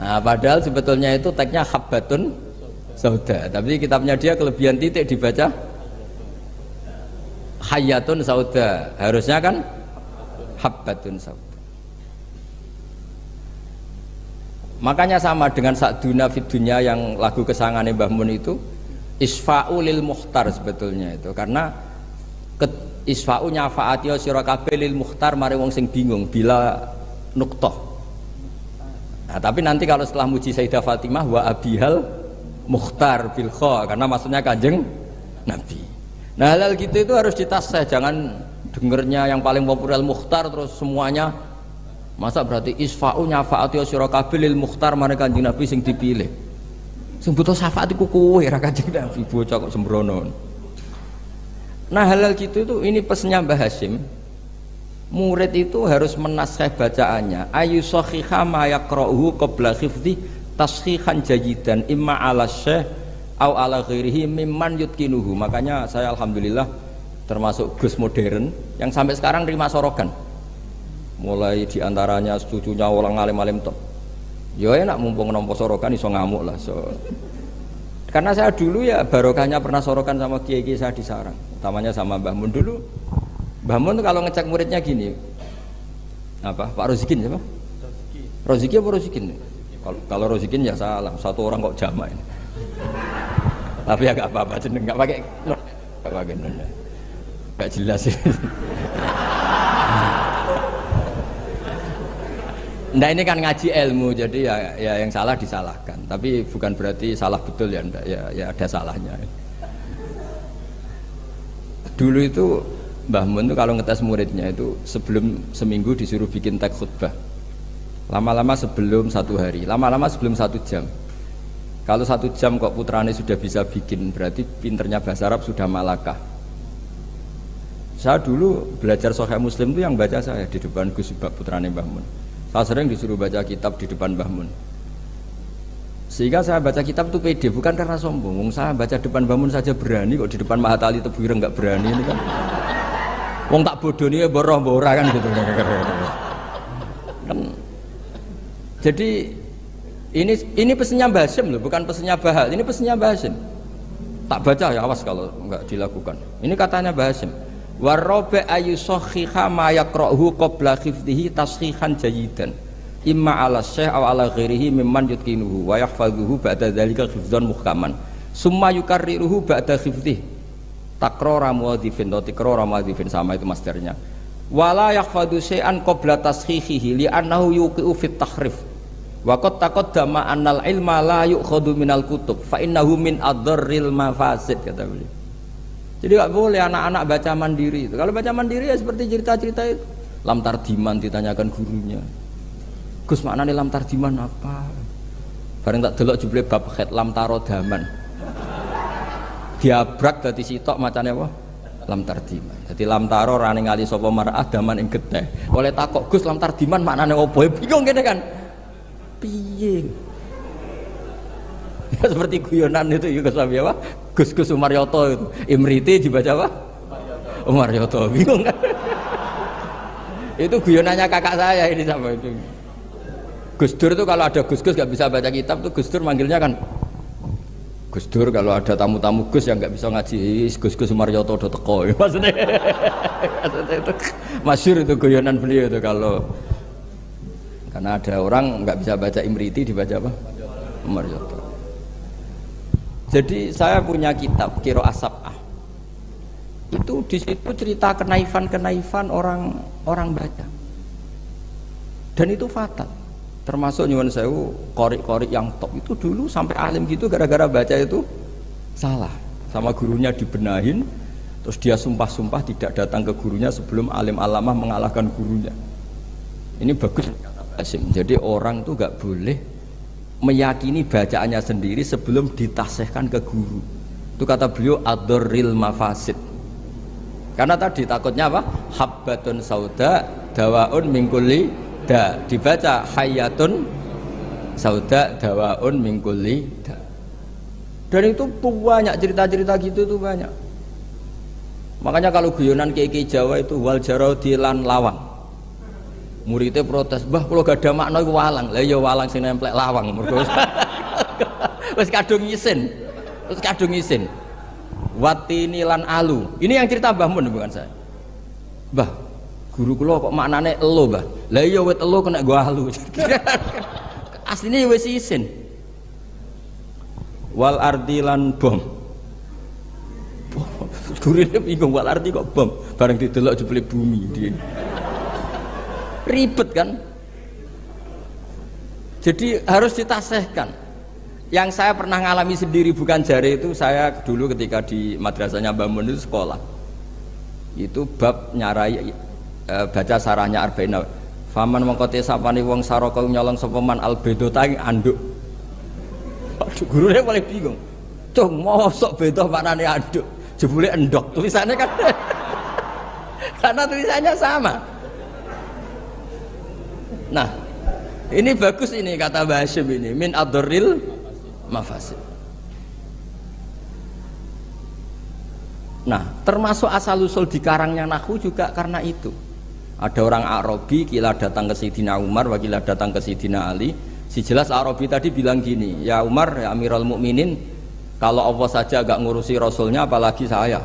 Nah, padahal sebetulnya itu teksnya Habbatun Sauda. Tapi kitabnya dia kelebihan titik dibaca Hayyatun Sauda, harusnya kan Habbatun Sauda. Makanya sama dengan Sa'duna fid dunya yang lagu kesangane Mbah Mun itu isfa'u lil mukhtar sebetulnya itu, karena isfa'u nyafaati sira kabeh lil mukhtar mari wong sing bingung bila nuqtah. Nah, tapi nanti kalau setelah muji Sayyidah Fatimah wa abihal mukhtar bil kha, karena maksudnya Kanjeng Nabi. Nah, hal gitu itu harus ditasih, jangan dengernya yang paling populer Mukhtar terus semuanya. Masa berarti isfa'u nyafaati sira kabeh lil Mukhtar mare Kanjeng Nabi sing dipilih. Sing butuh syafaat iku kowe ra Kanjeng Nabi, bocah kok sembrono. Nah, hal gitu itu ini pesannya Mbah Hasyim. Murid itu harus menashih bacaannya. Ayu sahiha ma yaqra'uhu qabla hifdhi tashihan jayidan imma ala syekh au ala ghairihi mimman yutkinuhu. Makanya saya alhamdulillah termasuk Gus modern yang sampai sekarang terima sorokan. Mulai diantaranya cucunya orang alim-alim top. Ya enak mumpung nampa sorokan iso ngamuk lah. Karena saya dulu ya barokahnya pernah sorokan sama kiai-kiai saya di sarang, utamanya sama Mbah Mun dulu. Mbah Mun tuh kalau ngecek muridnya gini. Apa? Pak Rozikin siapa? Roziki apa Rozikin? Kalau Rozikin ya salah, satu orang kok jamaah ini. Tapi agak apa-apa jeneng, nggak pakai nun, nggak pakai nun, nggak jelas sih. Nah ini kan ngaji ilmu, jadi ya yang salah disalahkan. Tapi bukan berarti salah betul ya, enggak, ya ada salahnya. Dulu itu Mbah Mun tuh kalau ngetes muridnya itu sebelum seminggu disuruh bikin teks khutbah. Lama-lama sebelum 1 hari, lama-lama sebelum 1 jam. Kalau 1 jam kok putrane sudah bisa bikin, berarti pinternya bahasa Arab sudah malakah. Saya dulu belajar Sahih Muslim itu yang baca saya di depan Gus Subak putrane Mbah Mun. Saya sering disuruh baca kitab di depan Mbah Mun. Sehingga saya baca kitab itu pede, bukan karena sombong. Saya baca depan Mbah Mun saja berani, kok di depan Mahatali Tebuireng nggak berani ini kan. Wong tak bodoni ya boroh-bora kan gitu. Kan. Jadi ini pesannya Mbah Hasyim loh, bukan pesannya Bahal. Ini pesannya Mbah Hasyim. Tak baca ya, awas kalau enggak dilakukan. Ini katanya Mbah Hasyim. Warrobe ayu sohiha ma yaqra'uhu qabla hifdhihi tashihan jayidan. Imma ala syekh aw ala ghairihi mimman yutkinuhu wa yahfazuhu ba'da dzalika hifdzan muhkaman. Summa yukarriruhu ba'da hifdhihi. Takrara muwadhifin atau tikrara muwadhifin, sama itu masternya. Wala yahfadzu syai'an qabla tashihihi li'annahu yuqi'u fit tahrif. Wa qad taqaddama annal ilma la yu'khadhu minal kutub fa innahu min adharril mafasid, kata beliau. Jadi enggak boleh anak-anak baca mandiri itu. Kalau baca mandiri ya seperti cerita-cerita itu. Lam tardiman ditanyakan gurunya. Gus maknane lam tardiman apa? Bareng tak delok jebule bab khat lam tarodaman. Diabrak dadi sitok macane apa? Lam tardiman. Jadi lam taro rane ngali sapa mar'ah daman ing getih. Oleh takok Gus lam tardiman maknane apa? Bingung kene kan. Piye? Ya, seperti guyonan itu ya Gus apa? Gus Umaryoto itu. Imriti dibaca apa? Umaryoto. Bingung kan? Itu guyonannya kakak saya ini sama itu. Gus Dur itu kalau ada Gus gak bisa baca kitab tuh Gus Dur manggilnya kan Gus Dur. Kalau ada tamu-tamu Gus yang nggak bisa ngaji, Gus Sumaryoto udah teko. Maksudnya itu masyhur itu guyonan beliau itu kalau karena ada orang nggak bisa baca Imriti dibaca apa? Sumaryoto. Jadi saya punya kitab Qiraah Sab'ah. Itu di situ cerita kenaifan orang baca. Dan itu fatal. Termasuk nyuwun sewu qori-qori yang top itu dulu sampai alim gitu gara-gara baca itu salah. Sama gurunya dibenahin, terus dia sumpah-sumpah tidak datang ke gurunya sebelum alim alamah mengalahkan gurunya. Ini bagus kata Hasim. Jadi orang tuh gak boleh meyakini bacaannya sendiri sebelum ditasihkan ke guru. Itu kata beliau ad-darril mafasid. Karena tadi takutnya apa? Habbatun sauda dawaun min kulli da. Dibaca hayatun sauda dawaun min kulli da. Dan itu banyak cerita-cerita gitu tuh banyak. Makanya kalau guyonan kiai Jawa itu wal jarodi lan lawang. Muridnya protes, "Mbah kula gak ada makna iku walang." Lah ya walang sing nemplek lawang mergo wis kadung isin. Terus kadung isin. Watini lan alu. Ini yang cerita Mbah Mun bukan saya. Mbah, guru kula kok maknane elo, Mbah. Lah iya wit elo kena go alu. Asline wis isin. Wal ardi lan bom. Gurine bingung wal ardi kok bom. Bareng didelok jebule bumi dia. Ribet kan? Jadi harus ditasihkan. Yang saya pernah ngalami sendiri bukan jari itu, saya dulu ketika di madrasahnya Mbah Mun itu sekolah. Itu bab nyarai baca sarahnya Arba'in. Faman mengkote sapani wong saraka nyolong sapa man albedota anduk. Aduh gurune paling bingung. Cung mosok beda maknane anduk. Jebule endok tulisannya kan. Karena tulisannya sama. Nah, ini bagus ini kata Mbah Hasyim ini min ad-darril mafasid. Nah, termasuk asal usul di karangnya nahwu juga karena itu. Ada orang Arabi kila datang ke Sayyidina Umar, wakila datang ke Sayyidina Ali. Si jelas Arabi tadi bilang gini, "Ya Umar, ya Amirul Mukminin, kalau Allah saja agak ngurusi Rasulnya apalagi saya."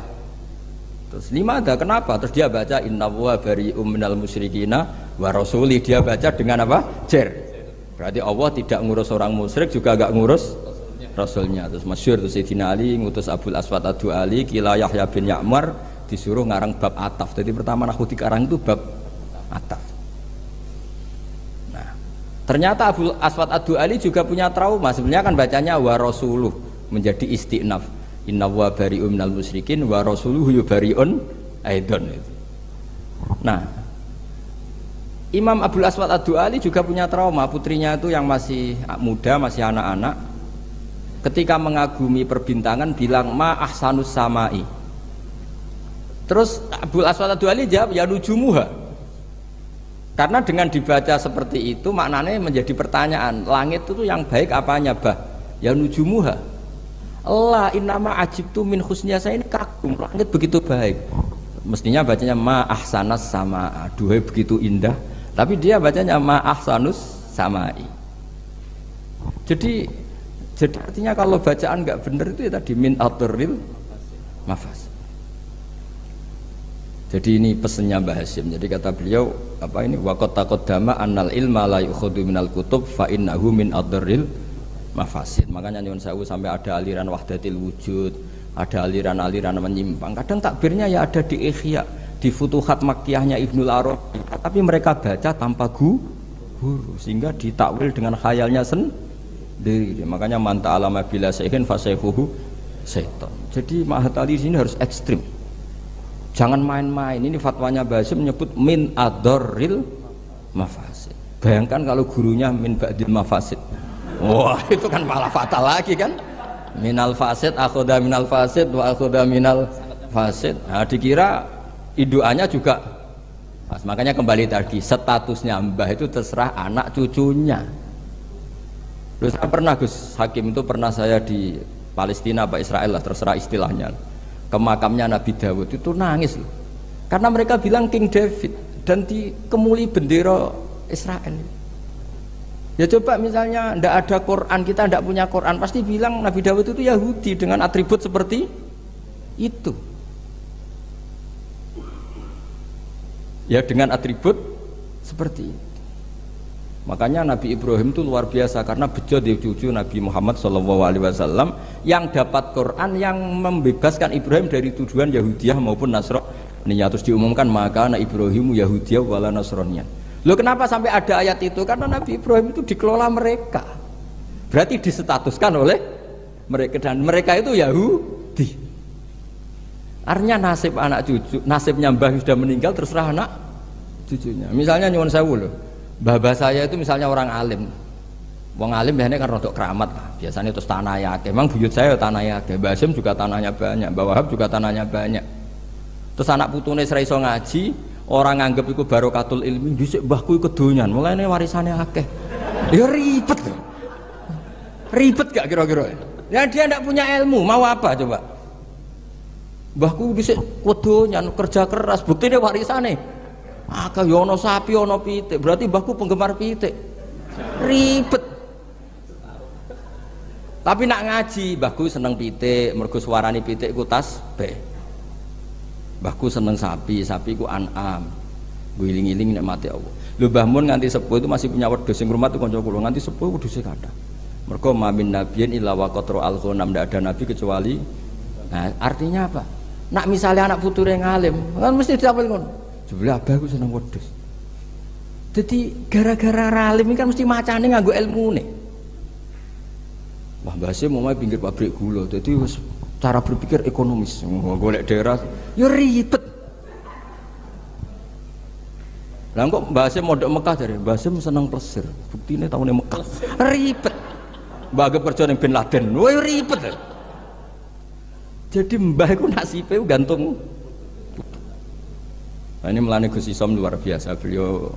Terus lima ada kenapa? Terus dia baca innallaha bari'um minal musyrikina wa rasuli, dia baca dengan apa? Jer. Berarti Allah tidak ngurus orang musyrik juga agak ngurus Rasulnya. Terus masyhur tuh Sayyidina Ali ngutus Abul Aswad Ad-Du'ali kila Yahya bin Ya'mar disuruh ngarang bab ataf. Jadi pertama nahwu dikarang itu bab ataf. Nah, ternyata Abul Aswad Ad-Du'ali juga punya trauma. Sebenarnya kan bacanya wa rasuluh menjadi istinaf. Inna wa bari'un minal musyrikin wa rasuluhu yubari'un aidon. Nah, Imam Abul Aswad Ad-Du'ali juga punya trauma. Putrinya itu yang masih muda, masih anak-anak, ketika mengagumi perbintangan bilang ma ahsanus samai. Terus Abul Aswad Ad-Du'ali jawab ya nujumuha. Karena dengan dibaca seperti itu maknanya menjadi pertanyaan, langit itu yang baik apanya, Bah? Ya nujumuha. Allah innama ajibtu min husniya, saya ini kagum, langit begitu baik. Mestinya bacanya ma ahsanas sama, duhai begitu indah. Tapi dia bacanya ma ahsanus samai. Jadi artinya kalau bacaan nggak benar itu ya tadi min ad-darril mafas. Jadi ini pesannya Mbah Hasyim. Jadi kata beliau apa ini waqad taqaddama annal ilma la yukhadhu minal kutub fa innahu min ad-darril mafasid. Makanya nyuwun sewu sampai ada aliran wahdatil wujud, ada aliran-aliran menyimpang. Kadang takbirnya ya ada di Ihya, di Futuhat Makkiyahnya Ibnul Arabi, tapi mereka baca tanpa guru sehingga ditakwil dengan khayalnya sendiri. Makanya man ta'alama bila sayhin fasayfuhu syaitan. Jadi Mahatali sini harus ekstrim. Jangan main-main. Ini fatwanya Mbah Hasyim menyebut min ad-darril mafasid. Bayangkan kalau gurunya min ba'dil mafasid. Wah, itu kan malah fatal lagi kan? Minal fasid akhoda minal fasid wa akhoda minal fasid. Nah, dikira induannya juga pas. Makanya kembali tadi statusnya Mbah itu terserah anak cucunya. Terus saya pernah Gus Hakim itu pernah saya di Palestina apa Israel lah terserah istilahnya. Ke makamnya Nabi Dawud itu nangis loh. Karena mereka bilang King David dan dikemuli bendera Israel. Ya coba misalnya ndak ada Quran, kita ndak punya Quran, pasti bilang Nabi Dawud itu Yahudi dengan atribut seperti itu. Ya dengan atribut seperti itu. Makanya Nabi Ibrahim itu luar biasa karena bejo di cucu Nabi Muhammad SAW yang dapat Quran yang membebaskan Ibrahim dari tujuan Yahudiyah maupun Nasraniyah. Terus diumumkan maka anak Ibrahim Yahudiyah wala Nasraniyah. Loh kenapa sampai ada ayat itu? Karena Nabi Ibrahim itu dikelola mereka. Berarti disetatuskan oleh mereka, dan mereka itu Yahudi. Artinya nasib anak cucu, nasibnya mbah sudah meninggal terserah anak cucunya. Misalnya nyuwun sewu loh, mbah saya itu misalnya orang alim. Wong alim biasanya kan rodok keramat lah. Biasanya terus tanah akeh. Emang buyut saya tanah akeh. Mbah Hasyim juga tanahnya banyak. Mbah Wahab juga tanahnya banyak. Terus anak putune ora iso ngaji, orang nganggep iku barokatul ilmi, dhisik mbahku iku kedonyan, mulane warisane akeh. Ya ribet loh. Ribet gak kira-kira? Ya dia ndak punya ilmu, mau apa coba? Mbahku dhisik kedonyan, kerja keras, buktine warisane akeh, ya ono sapi, ono pitik. Berarti mbahku penggemar pitik. Ribet. Tapi nak ngaji, mbahku seneng pitik, mergo suarane pitik ku tasbih. Mbahku seneng sapi, sapi ku an'am. Guling-giling nikmati Allah. Lho Mbah Mun nganti sepuh itu masih punya wedhus sing rumah tuh kanca kula, nganti sepuh wedhuse kathah. Mergo mamin nabiyyin illa wa qatra al-ghanam, ndak ada nabi kecuali. Nah, artinya apa? Nak misalnya anak puture ngalim, kan mesti dicapel ngono. Jebule abahku seneng wedhus. Jadi gara-gara ralim kan mesti macane nganggo ilmune. Wah, Mbah Hasyim mau pinggir pabrik gula, jadi cara berpikir ekonomis, golek daerah, ya ribet. Lah kok Mbah Hasyim mondok Mekah dari Mbah Hasyim seneng plesir, buktine taune Mekah, ribet. Mbah Agep kerja ning Bin Laden, wah ribet. Jadi Mbah iku nasibe gantung. Nah, ini melani Gus Isom luar biasa, beliau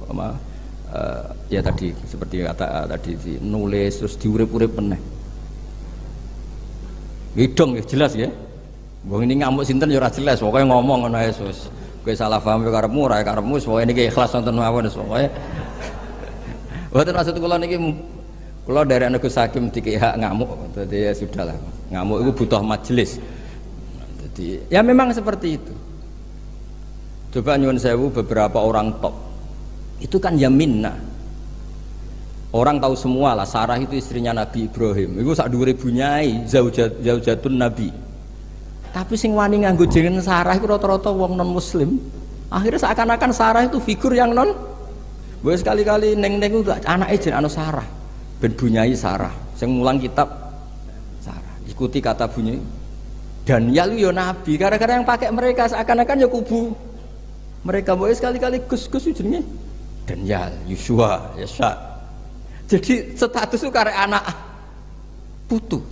ya tadi seperti kata tadi nulis terus diurip-urip meneh. Hidung ya jelas ya. Wong ini ngamuk sinten ya ora jelas, pokoke ngomong ngono ae sus. Kowe salah paham ya karepmu, ora karepmu, pokoke niki ikhlas wonten mawon pokoke. Mboten maksud kula niki kula dari anak Gus Hakim dikek hak ngamuk, dadi ya sudahlah. Ngamuk itu butuh majelis. Jadi ya memang seperti itu. Coba nyuwun sewu beberapa orang top. Itu kan yaminna. Orang tahu semua lah, Sarah itu istrinya Nabi Ibrahim. Itu sak dhuwure bunyai, zaujatun Nabi. Tapi sing wani nganggo jeneng Sarah itu rata-rata wong non muslim. Akhirnya seakan-akan Sarah itu figur yang non. Boleh sekali-kali neng-neng itu anaknya jeneng anu Sarah. Ben bunyai Sarah. Sing mulang kitab Sarah. Ikuti kata bunyai. Dan ya lu yo Nabi. Gara-gara yang pakai mereka seakan-akan ya kubu. Mereka boleh sekali-kali Gus-Gus jenenge Daniel, Yusua, Yasa. Jadi status itu karek anak putu.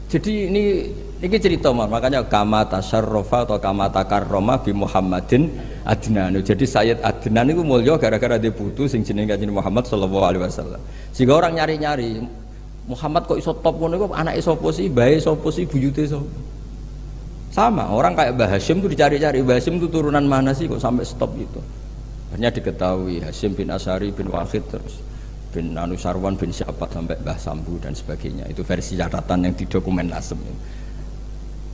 Jadi ini cerita makanya kama tasyarrafa atau kama takarrama bi Muhammadin Adnan. Jadi Sayyid Adnan itu mulya gara-gara dia putu sing jenenge Kanjeng Muhammad sallallahu alaihi wasallam. Sehingga orang nyari-nyari Muhammad kok iso top ngono iku anake sapa sih, bae sapa sih, buyute sapa. Sama orang kayak Mbah Hasyim itu dicari-cari, Mbah Hasyim itu turunan mana sih kok sampai stop gitu. Akhirnya diketahui Hasyim bin Asy'ari bin Wahid terus bin Anusarwan bin Syabat sampai Mbah Sambu dan sebagainya. Itu versi catatan yang di dokumen Lasem.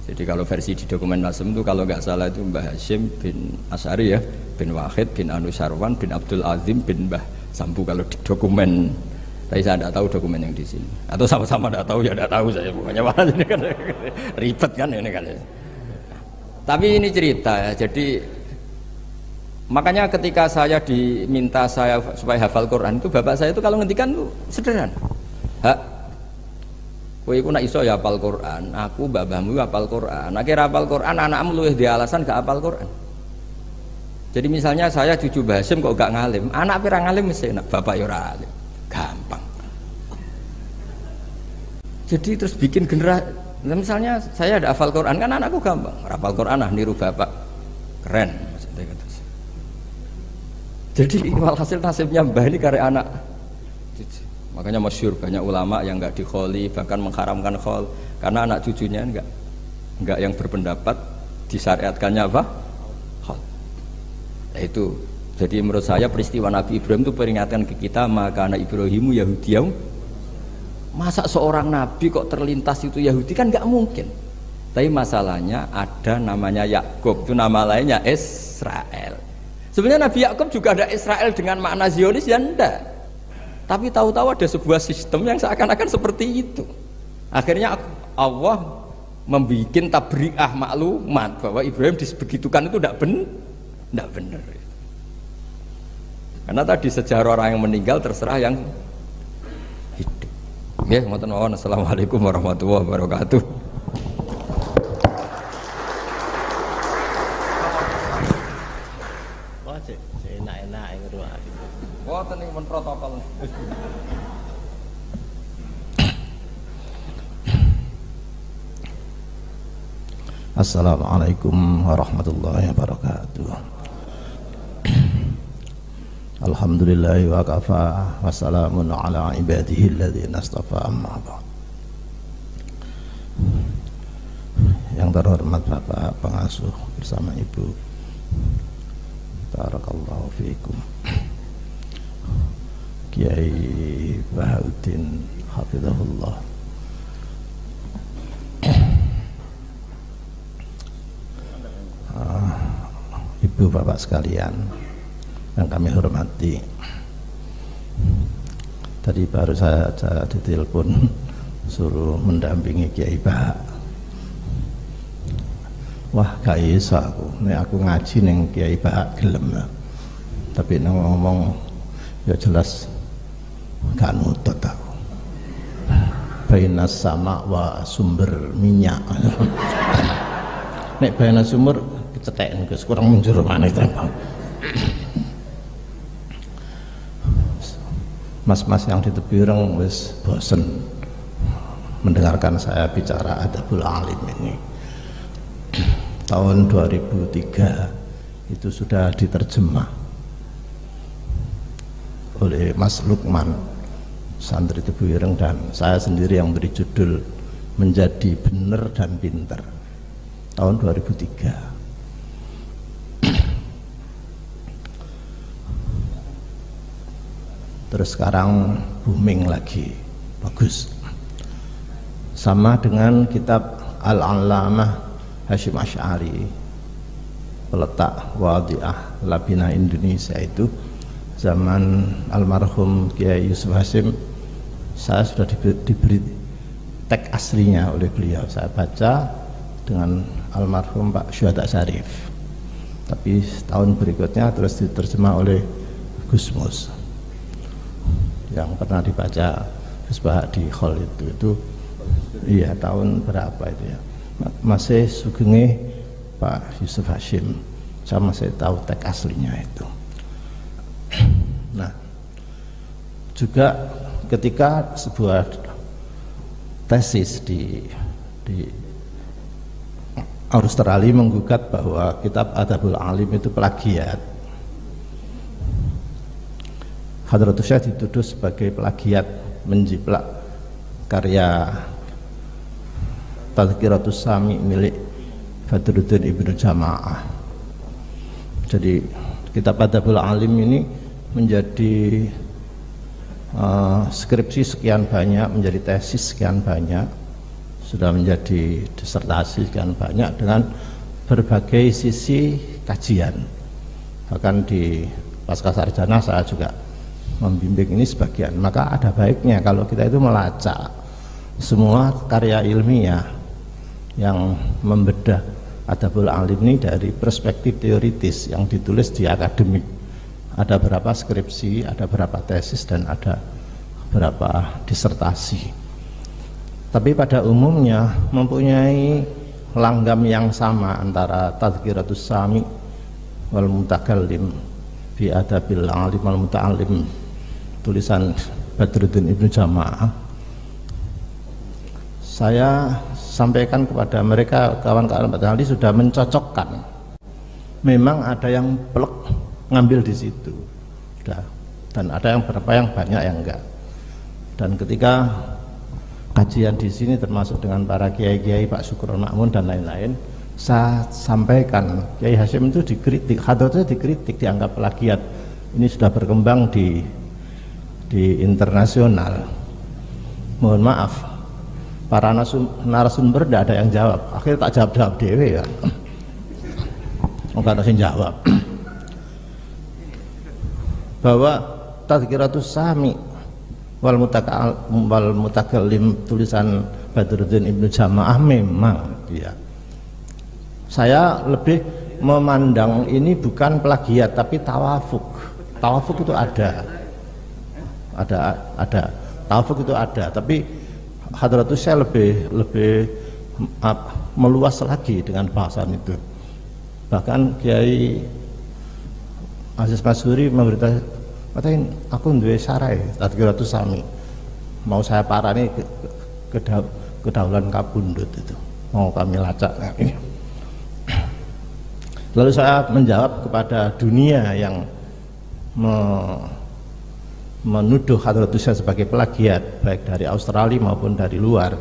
Jadi kalau versi di dokumen Lasem itu kalau nggak salah itu Mbah Hasyim bin Asy'ari ya, bin Wahid bin Anusarwan bin Abdul Azim bin Mbah Sambu kalau di dokumen. Tapi saya tidak tahu dokumen yang di sini. Atau sama-sama tidak tahu ya tidak tahu saya pokoknya malah ini kan ribet kan ini kan. Tapi ini cerita ya. Jadi makanya ketika saya diminta saya supaya hafal Quran itu bapak saya itu kalau ngendikan itu sederhana. Hak, kowe iku nak iso ya hafal Quran, aku babahmu hafal Quran. Akhirnya hafal Quran, anakmu luwih di alasan gak hafal Quran. Jadi misalnya saya cucu Mbah Hasyim kok gak ngalim, anak pirang ngalim mesti nak bapak ya ora alim. Gampang. Jadi terus bikin generasi. Misalnya saya ada hafal Quran kan anakku gampang, hafal Quran niru bapak, keren. Jadi walhasil nasibnya Mbah ini karek anak. Makanya masyhur banyak ulama yang enggak dikholi bahkan mengharamkan khol karena anak cucunya enggak yang berpendapat disyariatkannya apa? Khol. Nah itu. Jadi menurut saya peristiwa Nabi Ibrahim itu peringatkan ke kita maka anak Ibrahimu Yahudiyah. Masa seorang nabi kok terlintas itu Yahudi kan enggak mungkin. Tapi masalahnya ada namanya Yakub, itu nama lainnya Israel. Sebenarnya Nabi Yakub juga ada Israel dengan makna Zionis ya enggak. Tapi tahu-tahu ada sebuah sistem yang seakan-akan seperti itu. Akhirnya Allah membuat tabri'ah maklumat bahwa Ibrahim disebegitukan itu tidak Tidak benar. Karena tadi sejarah orang yang meninggal terserah yang hidup. Nggih, ngoten mawon. Assalamualaikum warahmatullahi wabarakatuh. Wah, enak-enak yang kedua. Ngoten iki men protokol. Assalamualaikum warahmatullahi wabarakatuh. Alhamdulillahi wa kafa wa salamun ala ibadihi alladhina astafa amma ba'd. Yang terhormat Bapak Pengasuh bersama Ibu, barakallahu fiikum, Kiai Bahauddin hafizahullah, Ibu Bapak sekalian yang kami hormati. Tadi baru saya ditelepon suruh mendampingi Kiai Bah. Wah, gak iso aku ngaji ning Kiai Bah gelem. Tapi nang ngomong ya jelas gak nutut aku. Bainas sama wa sumber minyak. Nek bainas sumber kecetek Gus, kurang menjero maneh tembang. Mas-mas yang di tepi ireng wis bosen mendengarkan saya bicara adabul alim ini. Tahun 2003 itu sudah diterjemah oleh Mas Lukman, santri tepi ireng, dan saya sendiri yang beri judul Menjadi Bener dan Pinter tahun 2003. Terus sekarang booming lagi, bagus. Sama dengan kitab Al-Allamah Hasyim Asy'ari, peletak Wadhi'ah Labina Indonesia, itu zaman almarhum Kiai Yusuf Hasyim. Saya sudah diberi teks aslinya oleh beliau, saya baca dengan almarhum Pak Syuhada Syarif, tapi tahun berikutnya terus diterjemah oleh Gus Mus yang pernah dibaca Gus Bah di Khol itu iya tahun berapa itu ya, masih sugenge Pak Yusuf Hasyim, saya masih tahu teks aslinya itu. Nah, juga ketika sebuah tesis di Australia menggugat bahwa kitab Adabul Alim itu plagiat, Hadratus Syekh dituduh sebagai plagiat, menjiplak karya Tazkiratus Sami milik Badruddin Ibnu Jamaah. Jadi kitab Adabul Alim ini menjadi skripsi sekian banyak, menjadi tesis sekian banyak, sudah menjadi disertasi sekian banyak dengan berbagai sisi kajian. Bahkan di Pascasarjana saya juga membimbing ini sebagian. Maka ada baiknya kalau kita itu melacak semua karya ilmiah yang membedah Adabul Alim ini dari perspektif teoritis yang ditulis di akademik. Ada berapa skripsi, ada berapa tesis, dan ada berapa disertasi. Tapi pada umumnya mempunyai langgam yang sama antara Tazkiratus Sami wal Mutakallim bi Adabil Alim wal Muta'allim, tulisan Badruddin Ibnu Jamaah. Saya sampaikan kepada mereka, kawan-kawan Badali sudah mencocokkan. Memang ada yang plek ngambil di situ, dan ada yang berapa yang banyak yang enggak. Dan ketika kajian di sini termasuk dengan para kiai-kiai, Pak Syukur Makmun dan lain-lain, saya sampaikan Kiai Hasyim itu dikritik, Hadratusnya dikritik, dianggap plagiat. Ini sudah berkembang di internasional. Mohon maaf, para narasumber tidak ada yang jawab. Akhirnya tak jawab dewe ya. Enggak ada yang jawab. Bahwa Tazkiratus Sami wal Mutakallim tulisan Badruddin Ibnu Jamaah memang ya. Saya lebih memandang ini bukan plagiat tapi tawafuk. Tawafuk itu ada tawafuk itu ada, tapi Hadratus Syekh lebih meluas lagi dengan bahasan itu. Bahkan Kiai Aziz Masyuri memberitahu, katanya aku duwe sarai Tadkiratus Sami, mau saya parani ke Daulan Kapundut itu, mau kami lacak. Lalu saya menjawab kepada dunia yang menuduh Hadratus Syekh sebagai plagiat baik dari Australia maupun dari luar,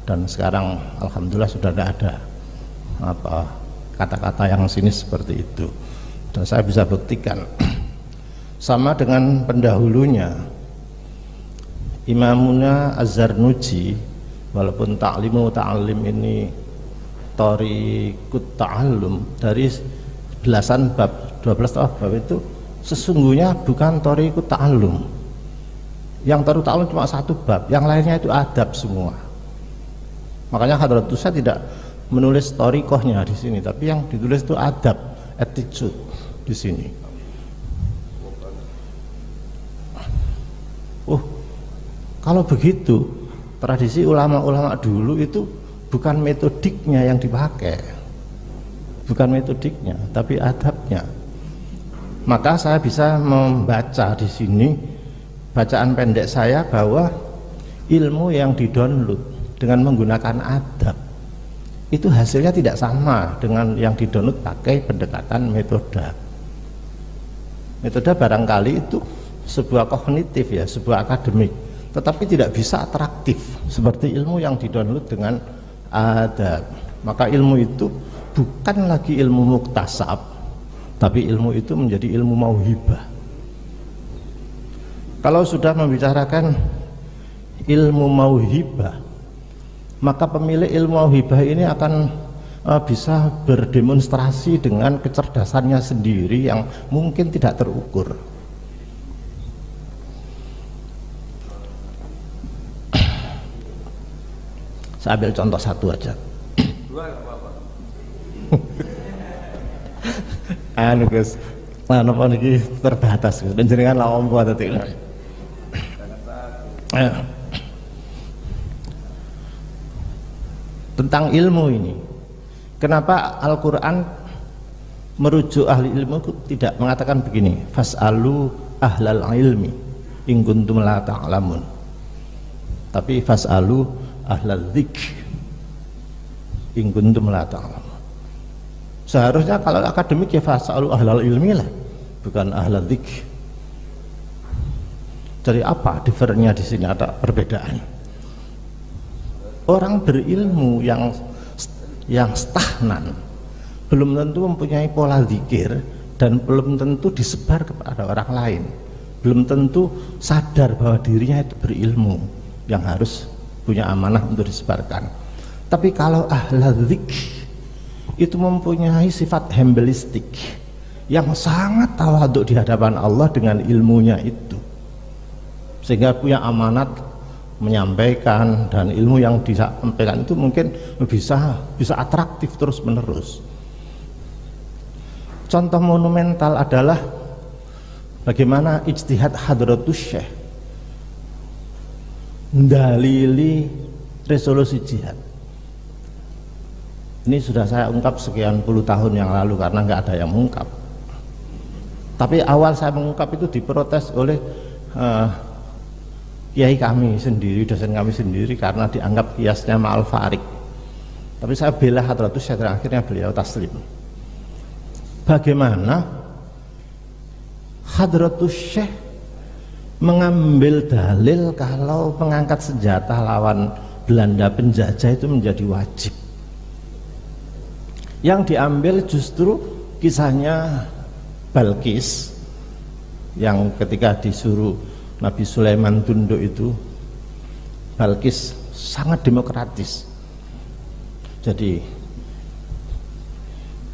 dan sekarang alhamdulillah sudah tidak ada kata-kata yang sinis seperti itu, dan saya bisa buktikan. Sama dengan pendahulunya Imamuna Az-Zarnuji, walaupun ta'lim ini Thariqut Ta'allum, dari belasan bab, 12 bab itu sesungguhnya bukan Thariqut Ta'allum. Yang Thariqut Ta'allum cuma satu bab, yang lainnya itu adab semua. Makanya Hadratus Syekh tidak menulis thariqahnya di sini, tapi yang ditulis itu adab, attitude di sini. Kalau begitu, tradisi ulama-ulama dulu itu bukan metodiknya yang dipakai, bukan metodiknya, tapi adabnya. Maka saya bisa membaca di sini bacaan pendek saya bahwa ilmu yang didownload dengan menggunakan adab itu hasilnya tidak sama dengan yang didownload pakai pendekatan metode. Metode barangkali itu sebuah kognitif ya, sebuah akademik, tetapi tidak bisa atraktif seperti ilmu yang didownload dengan adab. Maka ilmu itu bukan lagi ilmu muktasab, tapi ilmu itu menjadi ilmu mauhibah. Kalau sudah membicarakan ilmu mauhibah, maka pemilik ilmu mauhibah ini akan bisa berdemonstrasi dengan kecerdasannya sendiri yang mungkin tidak terukur. Saya ambil contoh satu aja. Anu Gus, napa niki terbatas Gus, jenengan la ompo tadi. Tentang ilmu ini, kenapa Al-Quran merujuk ahli ilmu tidak mengatakan begini, fas'alu ahlal ilmi in kuntum la ta'lamun, tapi fas'alu ahlal dzikr in kuntum la ta'lamun. Seharusnya kalau akademik ya fas'alu ahlal ilmi lah, bukan ahlal dzikr. Jadi apa diferennya di sini, ada perbedaan. Orang berilmu yang stagnan belum tentu mempunyai pola zikir dan belum tentu disebar kepada orang lain, belum tentu sadar bahwa dirinya itu berilmu yang harus punya amanah untuk disebarkan. Tapi kalau ahlul dzikr itu mempunyai sifat humbilistik yang sangat tawadhu di hadapan Allah dengan ilmunya itu, sehingga punya amanat menyampaikan, dan ilmu yang disampaikan itu mungkin bisa atraktif terus menerus. Contoh monumental adalah bagaimana ijtihad Hadratus Syekh mendalili resolusi jihad. Ini sudah saya ungkap sekian puluh tahun yang lalu karena nggak ada yang mengungkap. Tapi awal saya mengungkap itu diprotes oleh kiai kami sendiri, dosen kami sendiri, karena dianggap kiasnya ma'al farik. Tapi saya bela Hadratus Syekh, akhirnya beliau taslim. Bagaimana Hadratus Syekh mengambil dalil kalau mengangkat senjata lawan Belanda penjajah itu menjadi wajib. Yang diambil justru kisahnya Balkis yang ketika disuruh Nabi Sulaiman tunduk itu, Balkis sangat demokratis. Jadi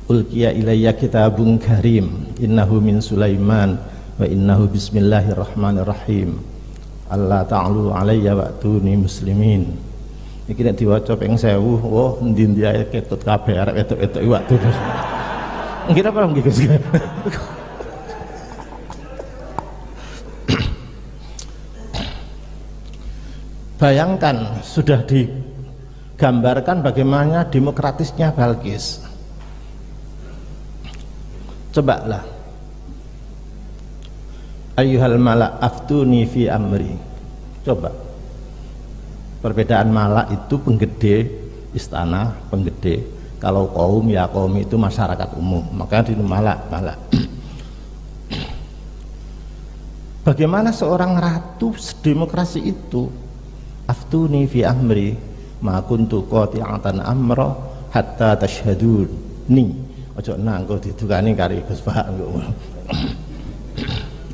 ulqiya ilayya kitabun karim innahu min Sulaiman wa innahu bismillahirrahmanirrahim alla ta'lu alayya wa'tuni muslimin. Iki nek diwaca ping 1000, oh endi-endi ae ketut kabeh arek wedok-wedok waktu. Ngira apa nggih Gus? Bayangkan sudah digambarkan bagaimana demokratisnya Balkis. Cobalah, ayyuhal mala aftuni fi amri. Coba, perbedaan malak itu penggede istana, penggede. Kalau kaum ya kaum itu masyarakat umum, makanya di malak. Bagaimana seorang ratu demokrasi itu? Aftuni fi amri ma kuntu qati'atan amra hatta tashhadun ni. Ojo nang kok didukani kari Gus Pak engko.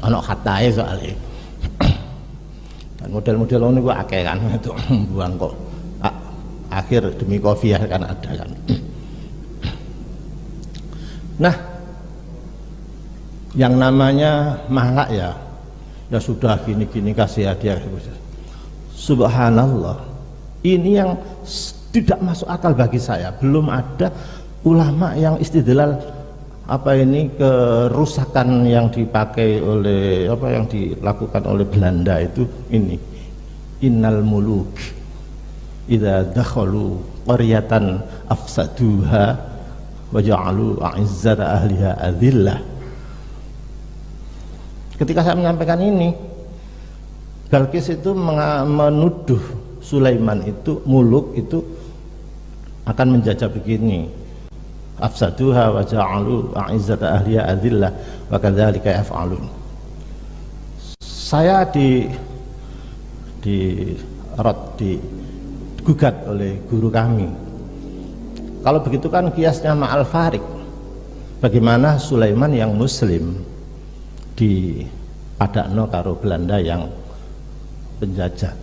Ana khatae soalé. Dan model-model ngono ku akeh kan itu buang kok. Akhir demi kofiah kan ada kan. Nah, yang namanya malak ya sudah gini-gini kasih hadiah. Subhanallah, ini yang tidak masuk akal bagi saya. Belum ada ulama yang istidlal kerusakan yang dipakai oleh yang dilakukan oleh Belanda itu ini. Innal muluk idza dakhalu qaryatan afsaduha wa ja'alu a'izzata ahliha adillah. Ketika saya menyampaikan ini, Balkis itu menuduh Sulaiman itu muluk itu akan menjajah begini, afsaduha wa ja'alu a'izzata ahliha adillah wa kadzalika yaf'alun. Saya digugat oleh guru kami. Kalau begitu kan kiasnya ma'al farik. Bagaimana Sulaiman yang muslim di padakno karo Belanda yang penjajah.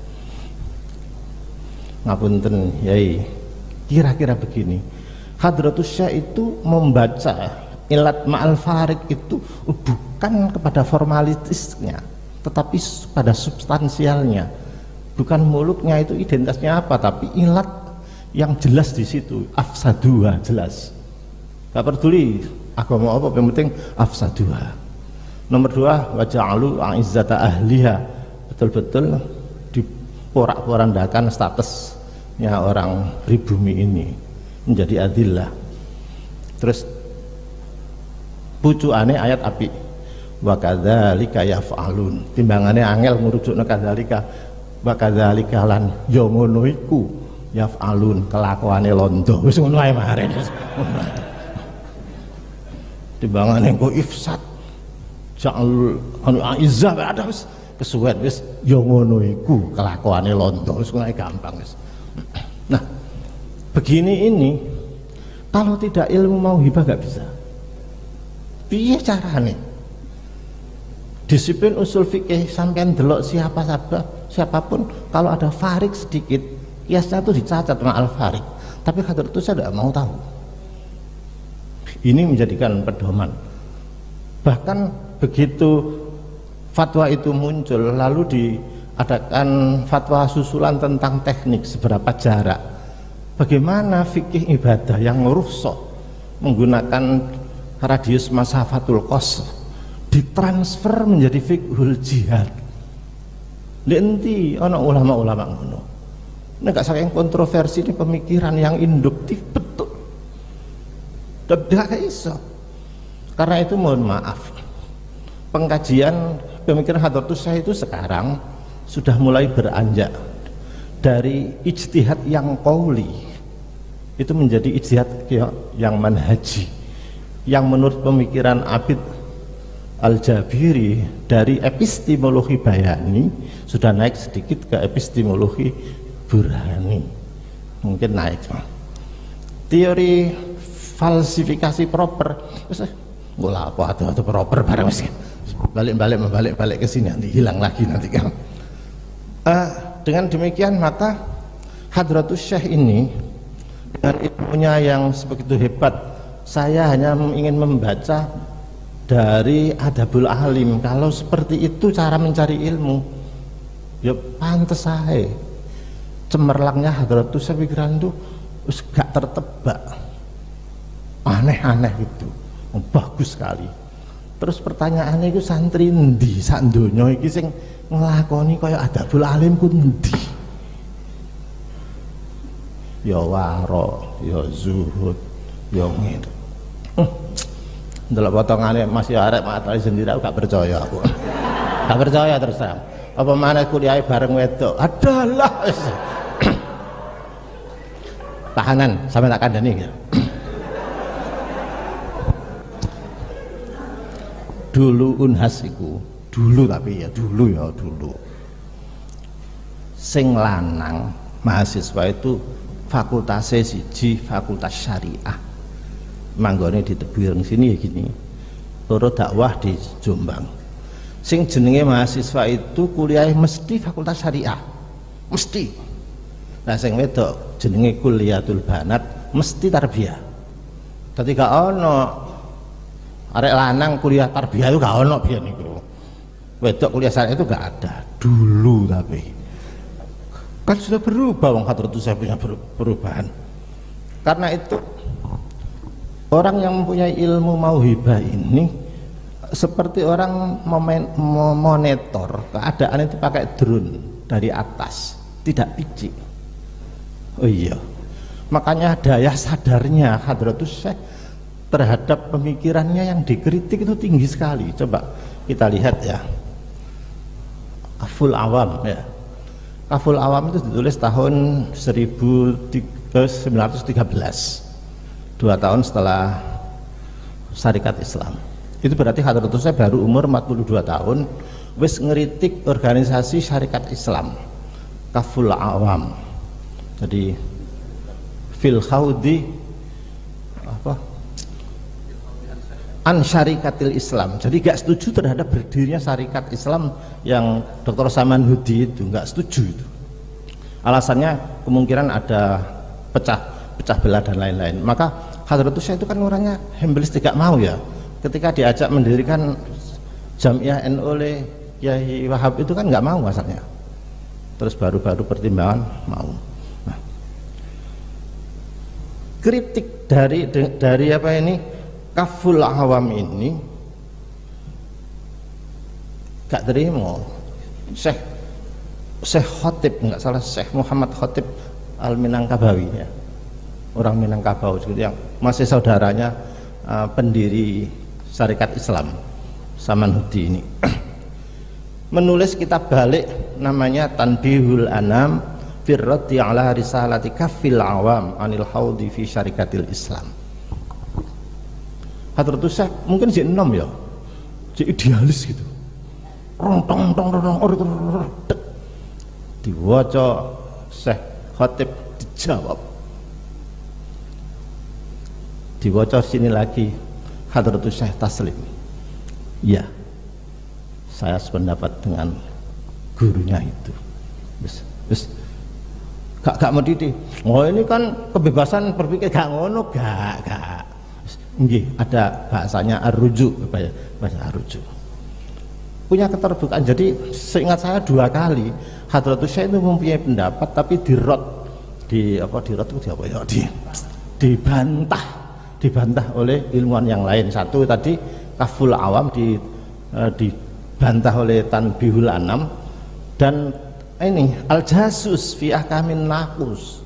Ngapunten Yai, kira-kira begini, Hadratus Syekh itu membaca ilat ma'al farik itu bukan kepada formalitisnya, tetapi pada substansialnya. Bukan muluknya itu identitasnya apa, tapi ilat yang jelas di situ. Afsaduha jelas, gak peduli agama apa, yang penting afsaduha. Nomor 2, waja'alu a'izzata ahliha, betul-betul diporak-porandakan statusnya orang pribumi ini menjadi adillah. Terus pucuane ayat api, wa kadzalika yaf'alun, timbangane angel ngurujukna kadzalika, wa kadzalika lan ya ngono iku yaf'alun, kelakuane londo. Wis ngono ae maren. Timbangane engko ifsad ja'al anu aizzah ada wis kesuwen wis ya ngono iku kelakuane londo, wis ngono gampang wis. Nah, begini ini kalau tidak ilmu mau hibah gak bisa. Piye carane? Disiplin usul fikih sampean delok siapapun kalau ada farik sedikit, kiasnya itu dicatat ma'al farik. Tapi khadir itu saya tidak mau tahu. Ini menjadikan pedoman. Bahkan begitu fatwa itu muncul, lalu diadakan fatwa susulan tentang teknik seberapa jarak, bagaimana fikih ibadah yang rukhsah menggunakan radius masafatul qasr ditransfer menjadi fiqhul jihad. Lenti ana ulama-ulama ngono. Nek saking kontroversi ini pemikiran yang induktif betul. Tidak iso. Karena itu mohon maaf, pengkajian pemikiran Hadratus Syekh itu sekarang sudah mulai beranjak dari ijtihad yang qauli itu menjadi ijtihad yang manhaji, yang menurut pemikiran Abid Al-Jabiri dari epistemologi bayani sudah naik sedikit ke epistemologi burhani, mungkin naik. Teori falsifikasi proper nggak apa atau proper barang mas, balik ke sini nanti hilang lagi nanti kan. Dengan demikian maka Hadratus Syekh ini dengan ilmunya yang sebegitu hebat, saya hanya ingin membaca dari Adabul Alim. Kalau seperti itu cara mencari ilmu, ya pantes saya cemerlangnya Hadratus Syekh pikiran itu gak tertebak, aneh-aneh itu. bagus sekali. Terus pertanyaannya itu santri endi sak donya iki sing nglakoni kaya adabul alim ku endi? Ya waro, ya zuhud, ya ngene. Ndelok potongane masih arek matane sendiri aku gak percaya aku. Gak percaya terus terang. Apa mana kuliah bareng wedok? Adalah tahanan sampai tak kandani ya. Dulu Unhas iku, dulu tapi ya dulu sing lanang mahasiswa itu fakultasnya siji fakultas syariah manggone di Tebuireng sini ya gini loro dakwah di Jombang. Sing jenenge mahasiswa itu kuliah mesti fakultas syariah mesti. Nah sing wedok jenenge kuliatul banat mesti tarbiyah. Dadi gak ono arek lanang kuliah tarbiyah itu gak ono biyen niku. Wedok kuliah syariah itu gak ada dulu, tapi kan sudah berubah wong Hadratus saya punya perubahan. Karena itu orang yang mempunyai ilmu mauhibah ini seperti orang memonitor keadaan itu pakai drone dari atas, tidak picik. Oh iya, makanya daya sadarnya Hadratus Syekh terhadap pemikirannya yang dikritik itu tinggi sekali. Coba kita lihat ya, Kaful Awam ya. Kaful Awam itu ditulis tahun 1913, 2 tahun setelah Syarikat Islam. Itu berarti Hadratus Syekh baru umur 42 tahun wis ngeritik organisasi Syarikat Islam, Kaful Awam. Jadi fil khawdi apa an syarikatil Islam, jadi gak setuju terhadap berdirinya syarikat Islam yang Dr. Saman Hudi itu, gak setuju itu. Alasannya kemungkinan ada pecah belah dan lain-lain. Maka Hadratus Syekh itu kan orangnya hembelis, tidak mau ya ketika diajak mendirikan Jamiah NU oleh Kiai Wahab itu kan nggak mau asalnya. Terus baru-baru pertimbangan mau. Nah, kritik dari apa ini Kaful Awam ini gak terima. Syekh Khotib, nggak salah, Syekh Muhammad Khotib Al-Minangkabawi ya, orang Minangkabau yang masih saudaranya pendiri Syarikat Islam Saman Hudi ini menulis kitab balik namanya Tanbihul Anam Firrati ala Risalati Kafil Awam Anil Haudi fi Syarikatil Islam. Hadratus Syekh mungkin si enom ya, si idealis gitu, diwaca Syekh Khotib dijawab, diwaca sini lagi Hadratus Syekh taslim, ya saya sependapat dengan gurunya itu. Terus gak mau didik, oh ini kan kebebasan berpikir, gak ngono, gak nggih, ada bahasanya ar-rujuk, bahasa ar-rujuk, punya keterbukaan. Jadi seingat saya 2 kali Hadratus Syekh itu mempunyai pendapat tapi dibantah oleh ilmuwan yang lain. Satu tadi Kaful Awam dibantah oleh Tanbihul Anam, dan ini Al-Jasus fi Ahkamin Naqus,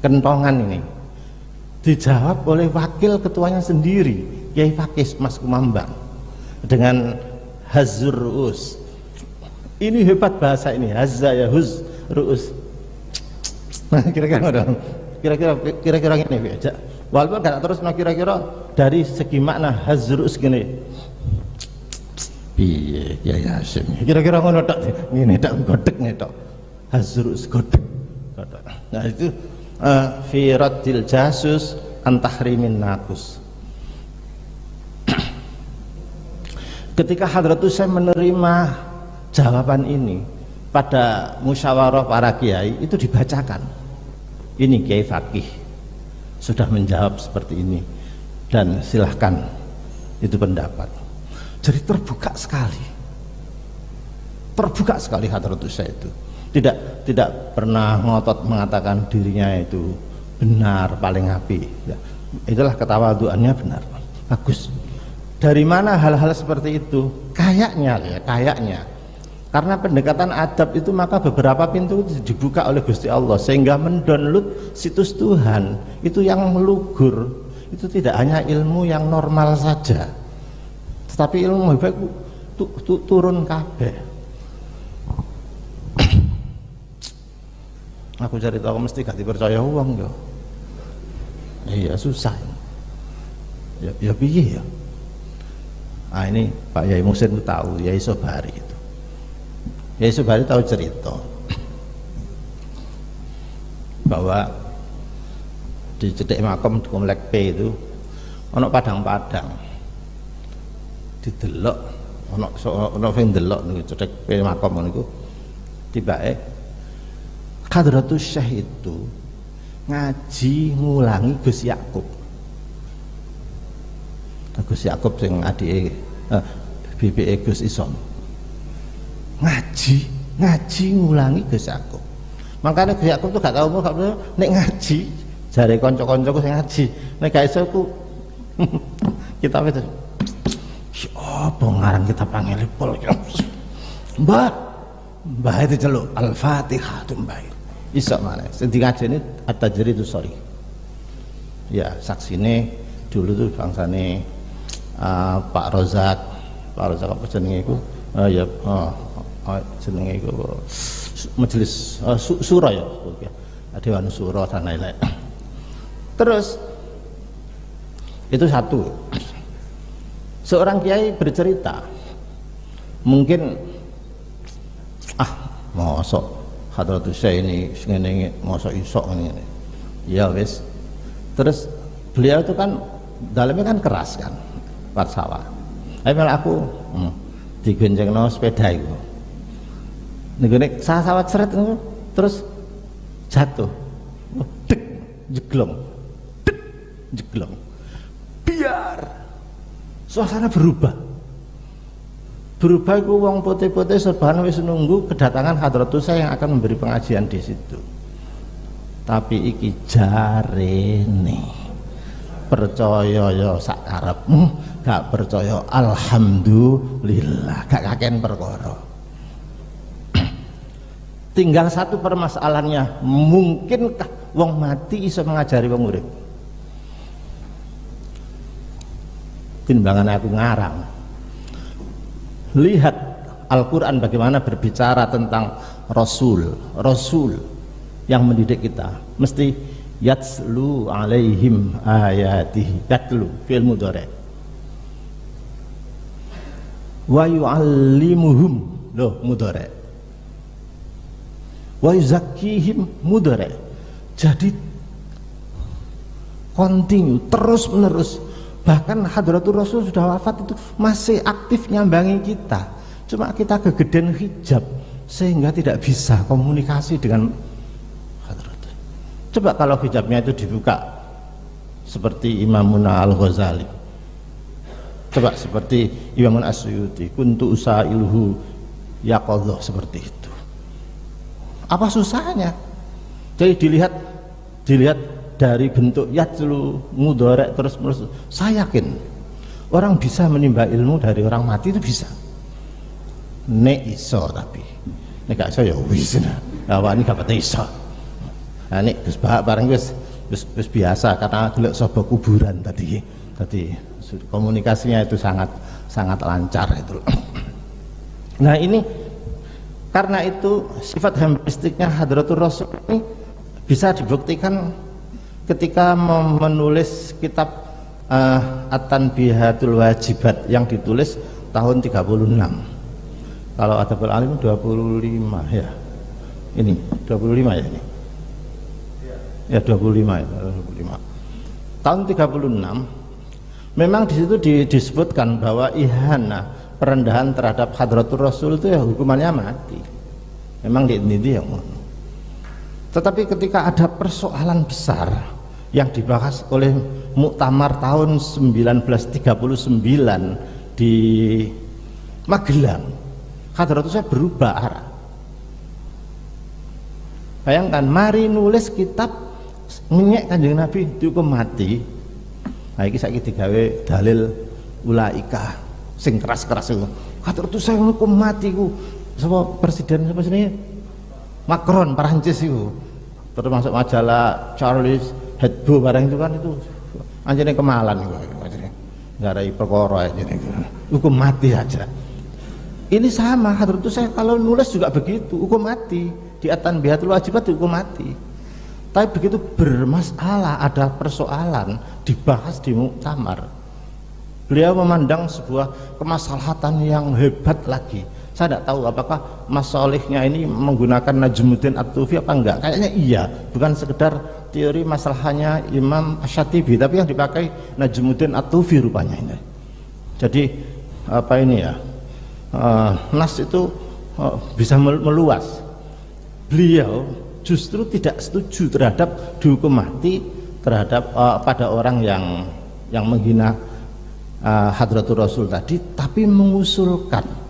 kentongan ini dijawab oleh wakil ketuanya sendiri, Kiai Fakih Mas Kumambang, dengan Hazzur Ru'us. Ini hebat bahasa ini, Hazza ya Huz Ru'us. Nah, kira-kira ini aja. Walaupun gak terus kira-kira dari segi makna Hazzur Ru'us gini. Piye ya Hasyim. Kira-kira ngono tok. Ngene tok godhek tok. Hazzur Ru'us godhek. Nah, itu fi raddil jasus an tahrimin naqus. Ketika Hadratus Syekh menerima jawaban ini pada musyawarah para kiai, itu dibacakan, ini Kiai Fakih sudah menjawab seperti ini dan silahkan itu pendapat. Jadi terbuka sekali Hadratus Syekh itu. Tidak pernah ngotot mengatakan dirinya itu benar, paling api ya. Itulah ketawaduannya benar. Bagus. Dari mana hal-hal seperti itu? Kayaknya karena pendekatan adab itu, maka beberapa pintu dibuka oleh Gusti Allah sehingga mendownload situs Tuhan itu yang melugur. Itu tidak hanya ilmu yang normal saja, tetapi ilmu hebat turun kabeh. Aku cari tahu mesti gak dipercaya uang yo. Iya susah. Ya piye ya. Nah ini Pak Yai Muhsin itu tahu, Yai Sobari itu. Yai Sobari tahu cerita bahwa di cedek makam di Komplek P itu ono padang-padang didelok, ono sing delok niku cedek P makam niku tibake Hadratus Syekh itu ngaji ngulangi Gus Yakub. Gus Yakub sing adike BPE Gus Ison. Ngaji ngulangi Gus Yakub. Makanya Gus Yakub tuh gak tahu nek ngaji, jare kanca-kancaku sing ngaji. Nek gak iso ku kita itu. Apa ngarang kita panggil pol. Mbah itu celuk Al-Fatihah tuh mbah. Iso mana? Sing ngajeni At-Tajridus Sharih. Ya, saksine dulu tuh bangsane Pak Rozak apa jenenge iku? Jenenge iku majelis Suro ya. Dewan Suro dan lain-lain. Terus itu satu. Seorang kiai bercerita, mungkin mosok Hadratus Syekh ini ngene mosok isok ngene. Ya wis. Terus beliau itu kan dalamnya kan keras kan, Warsawa. Malah aku digoncengno sepeda itu. Nek sawat seret terus jatuh. Dek jeglong. Biar suasana berubah itu wong putih-putih sebana wis nunggu kedatangan Hadratus Syekh yang akan memberi pengajian di situ. Tapi iki jarene percaya ya sak karepmu, gak percaya alhamdulillah, gak kaken perkara. Tinggal satu permasalahannya, mungkinkah wong mati iso mengajari wong urip? Timbangan aku ngarang. Lihat Al-Quran bagaimana berbicara tentang Rasul yang mendidik kita. Mesti yatslu alaihim ayatihi, yatlu fi'il mudhari', wa yu'allimuhum mudhari', wa yuzakkihim mudhari'. Jadi continue, terus menerus. Bahkan Hadratul Rasul sudah wafat itu masih aktif nyambangi kita, cuma kita kegedean hijab sehingga tidak bisa komunikasi dengan Hadratul. Coba kalau hijabnya itu dibuka seperti Imamuna Al-Ghazali, coba seperti Imamun As-Suyuti, kuntu usailuhu yaqadhah, seperti itu. Apa susahnya? Jadi dilihat dari bentuk yatlu mudhari' terus menerus. Saya yakin orang bisa menimba ilmu dari orang mati itu bisa. Nek iso, tapi nek gak iso ya wis. Awak ini gak pati iso. Nah nek Gus Bahak bareng wis biasa karena gelek sapa kuburan tadi komunikasinya itu sangat lancar itu. Nah ini karena itu sifat hembristiknya Hadratul Rasul ini bisa dibuktikan ketika menulis kitab At-Tanbihatul Wajibat yang ditulis tahun 36. Kalau Adabul Alim 25 ya. Ini 25 ya ini. Ya 25 ya, 25. Tahun 36 memang di situ disebutkan bahwa ihana, perendahan terhadap Hadratul Rasul itu ya hukumannya mati. Memang di yang ngono. Tetapi ketika ada persoalan besar yang dibahas oleh Muktamar tahun 1939 di Magelang, Hadratus Syekh berubah arah. Bayangkan, mari nulis kitab menyek Kanjeng Nabi dihukum mati. Nah iki saiki digawe dalil ulaika sing keras-keras iku. Hadratus saya hukum mati ku. Sapa presiden sapa jenenge? Macron Perancis itu, termasuk majalah Charles Hebdo barang itu kan itu anjene kemalan itu, nggak ada perkara ini, hukum mati aja. Ini sama Hadratus saya kalau nulis juga begitu, hukum mati di at-tanbihatul wajibat hukum mati. Tapi begitu bermasalah ada persoalan dibahas di muktamar, beliau memandang sebuah kemaslahatan yang hebat lagi. Saya tidak tahu apakah Mas Solihnya ini menggunakan Najmuddin At-Tufi apa enggak, kayaknya iya, bukan sekedar teori masalahnya Imam Asy-Syatibi, tapi yang dipakai Najmuddin At-Tufi rupanya ini. Jadi apa ini ya, nas itu bisa meluas. Beliau justru tidak setuju terhadap dihukum mati terhadap pada orang yang menghina Hadratul Rasul tadi, tapi mengusulkan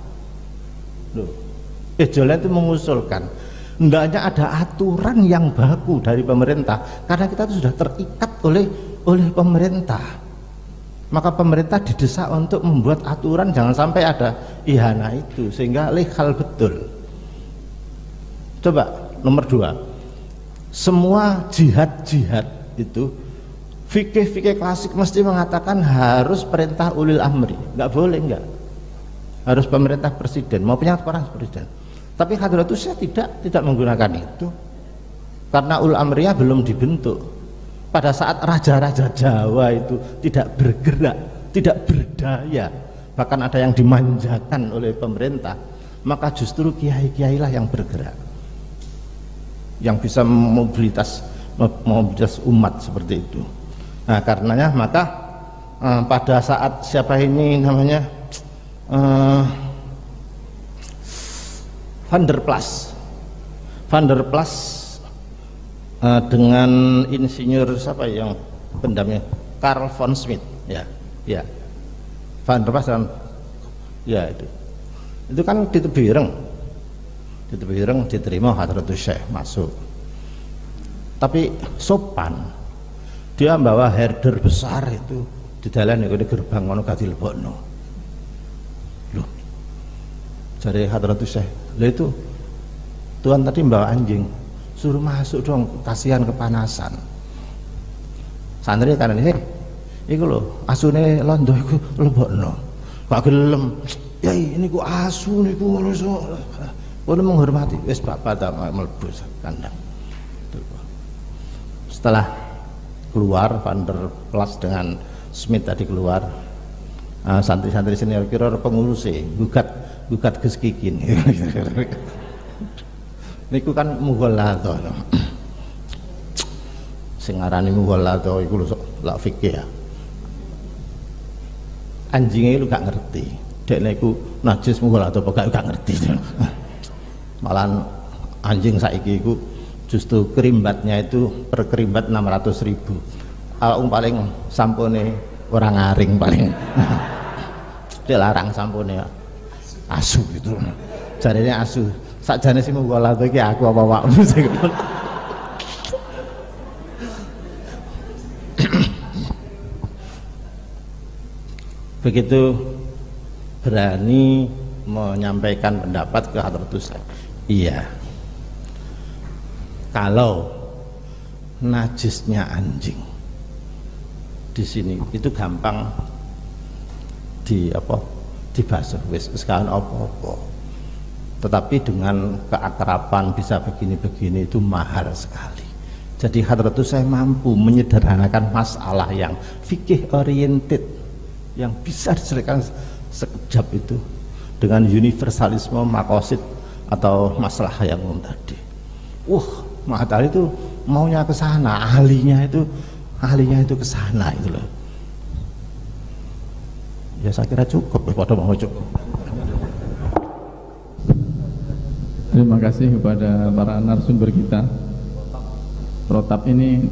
Ijazah itu mengusulkan hendaknya ada aturan yang baku dari pemerintah, karena kita itu sudah terikat oleh pemerintah, maka pemerintah didesak untuk membuat aturan jangan sampai ada ihana itu, sehingga legal betul. Coba nomor 2, semua jihad itu fikih klasik mesti mengatakan harus perintah ulil amri, nggak boleh, nggak harus pemerintah presiden, mau punya orang presiden. Tapi Hadratus saya tidak menggunakan itu, karena ulul amriyah belum dibentuk. Pada saat raja-raja Jawa itu tidak bergerak, tidak berdaya, bahkan ada yang dimanjakan oleh pemerintah, maka justru kiai-kiai lah yang bergerak, yang bisa mobilitas umat seperti itu. Nah karenanya maka pada saat siapa ini namanya Van der Plas dengan insinyur siapa yang pendamnya Karl von Schmidt, ya Van der Plas dan ya itu kan di Tebireng diterima Hadratus Syekh masuk, tapi sopan, dia membawa herder besar itu di dalam di gerbang ngono gak dilebokno. Loh, jare Hadratus Syekh, lah itu Tuhan tadi membawa anjing, suruh masuk dong, kasihan kepanasan. Santri kan ini iku lho, asune londo iku lebokno. Kok gelem, "Yai, niku asu niku ngono so." Kono menghormati, wis bapak tak mlebu kandang. Setelah keluar Van der Plas dengan Smith tadi keluar, santri-santri senior kira pengurus gugat Gus Kikin. Niku kan mughalladha. Sing ngarani mughalladha iku lho lak fikih ya. Anjingnya lu gak ngerti. Dek niku najis mughalladha apa gak ngerti. Malahan anjing saiki iku justru kerimbatnya itu per kerimbat 600.000. Kalau paling sampune orang ngaring paling. Dia larang sampune asu gitu. Jarine asu. Sakjane sing mughalladha iki aku apa wakmu sing. Begitu berani menyampaikan pendapat ke Hadratus Syekh. Iya, kalau najisnya anjing di sini itu gampang dibasuh wis kan apa-apa, tetapi dengan keakraban bisa begini-begini itu mahal sekali. Jadi Hadratus Syekh mampu menyederhanakan masalah yang fikih oriented yang bisa diselesaikan sekejap itu dengan universalisme makosid atau masalah yang umum tadi. Matahari itu maunya ke sana, ahlinya itu ke sana itu loh. Ya saya kira cukup, pada mau cukup. Terima kasih kepada para narasumber kita. Protap ini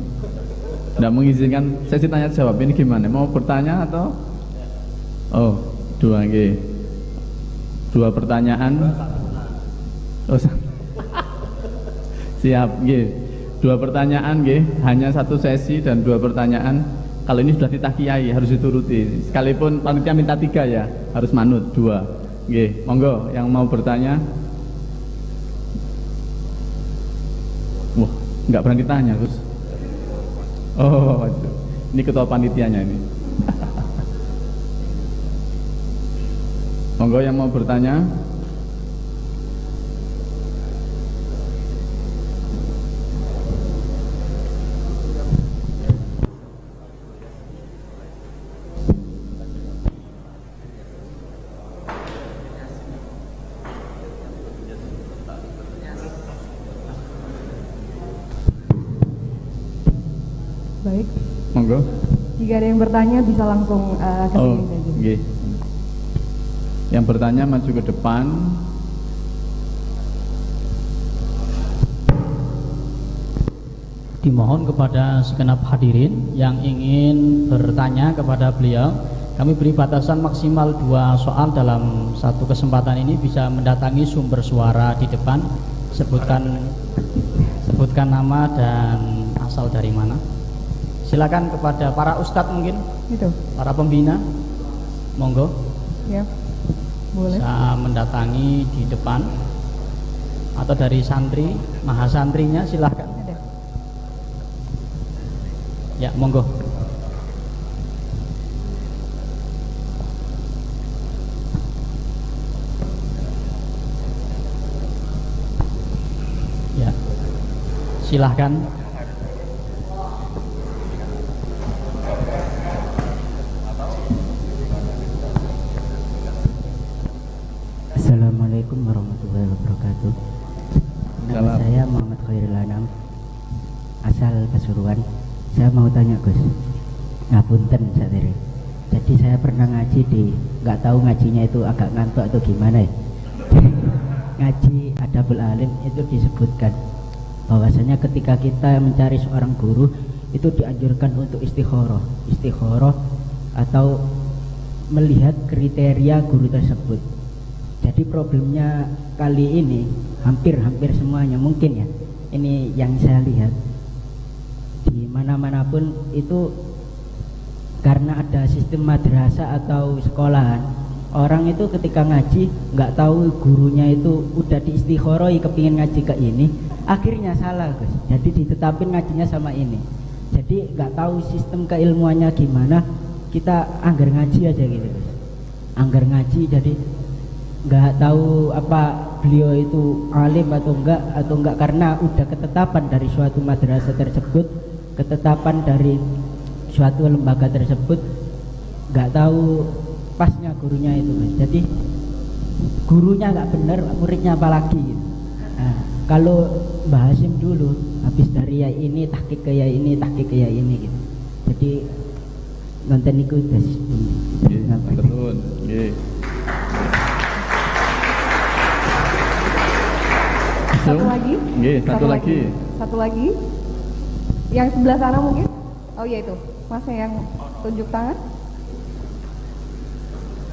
tidak mengizinkan sesi tanya jawab, ini gimana? Mau bertanya atau? Oh, dua pertanyaan. Oh, siap, dua pertanyaan, hanya satu sesi dan dua pertanyaan. Kalau ini sudah titah kiai harus dituruti. Sekalipun panitia minta 3 ya, harus manut 2. Oke, monggo yang mau bertanya. Wah, nggak berani tanya, Gus. Oh, ini ketua panitianya ini. Monggo yang mau bertanya. Baik. Monggo. Jika ada yang bertanya bisa langsung ke sini saja. Oke. Yang bertanya maju ke depan. Dimohon kepada segenap hadirin yang ingin bertanya kepada beliau, kami beri batasan maksimal 2 soal dalam satu kesempatan ini. Bisa mendatangi sumber suara di depan, sebutkan nama dan asal dari mana. Silakan kepada para ustadz mungkin, Itu. para pembina, monggo. Ya. Boleh. Bisa mendatangi di depan atau dari santri, mahasantrinya silahkan. Ada. Ya, monggo. Ya, silahkan. Assalamualaikum warahmatullahi wabarakatuh. Nama Salam. saya Muhammad Khairul Anam, asal Pasuruan. Saya mau tanya Gus, ngapunten sadere. Jadi saya pernah ngaji nggak tahu ngajinya itu agak ngantuk atau gimana ya. Ngaji Adabul Alim itu disebutkan bahwasanya ketika kita mencari seorang guru itu dianjurkan untuk istikharah atau melihat kriteria guru tersebut. Jadi problemnya kali ini hampir semuanya mungkin ya, ini yang saya lihat di mana-mana pun itu karena ada sistem madrasah atau sekolahan, orang itu ketika ngaji nggak tahu gurunya itu udah diistikharoi kepingin ngaji ke ini, akhirnya salah Gus. Jadi ditetapin ngajinya sama ini, jadi nggak tahu sistem keilmuannya gimana, kita anggar ngaji aja gitu Gus, anggar ngaji. Jadi nggak tahu apa beliau itu alim atau enggak karena udah ketetapan dari suatu madrasah tersebut, ketetapan dari suatu lembaga tersebut, nggak tahu pasnya gurunya itu Mas. Jadi gurunya nggak benar, muridnya apalagi gitu. Nah, kalau Mbah Hasim dulu habis dari ya ini tahqiq ke ya ini, tahqiq ke ya ini gitu. Jadi nonton niku tes. Betul. Nggih. Satu lagi? Nggih, satu lagi. Satu lagi. Yang sebelah sana mungkin? Oh iya itu. Masnya yang tunjuk tangan.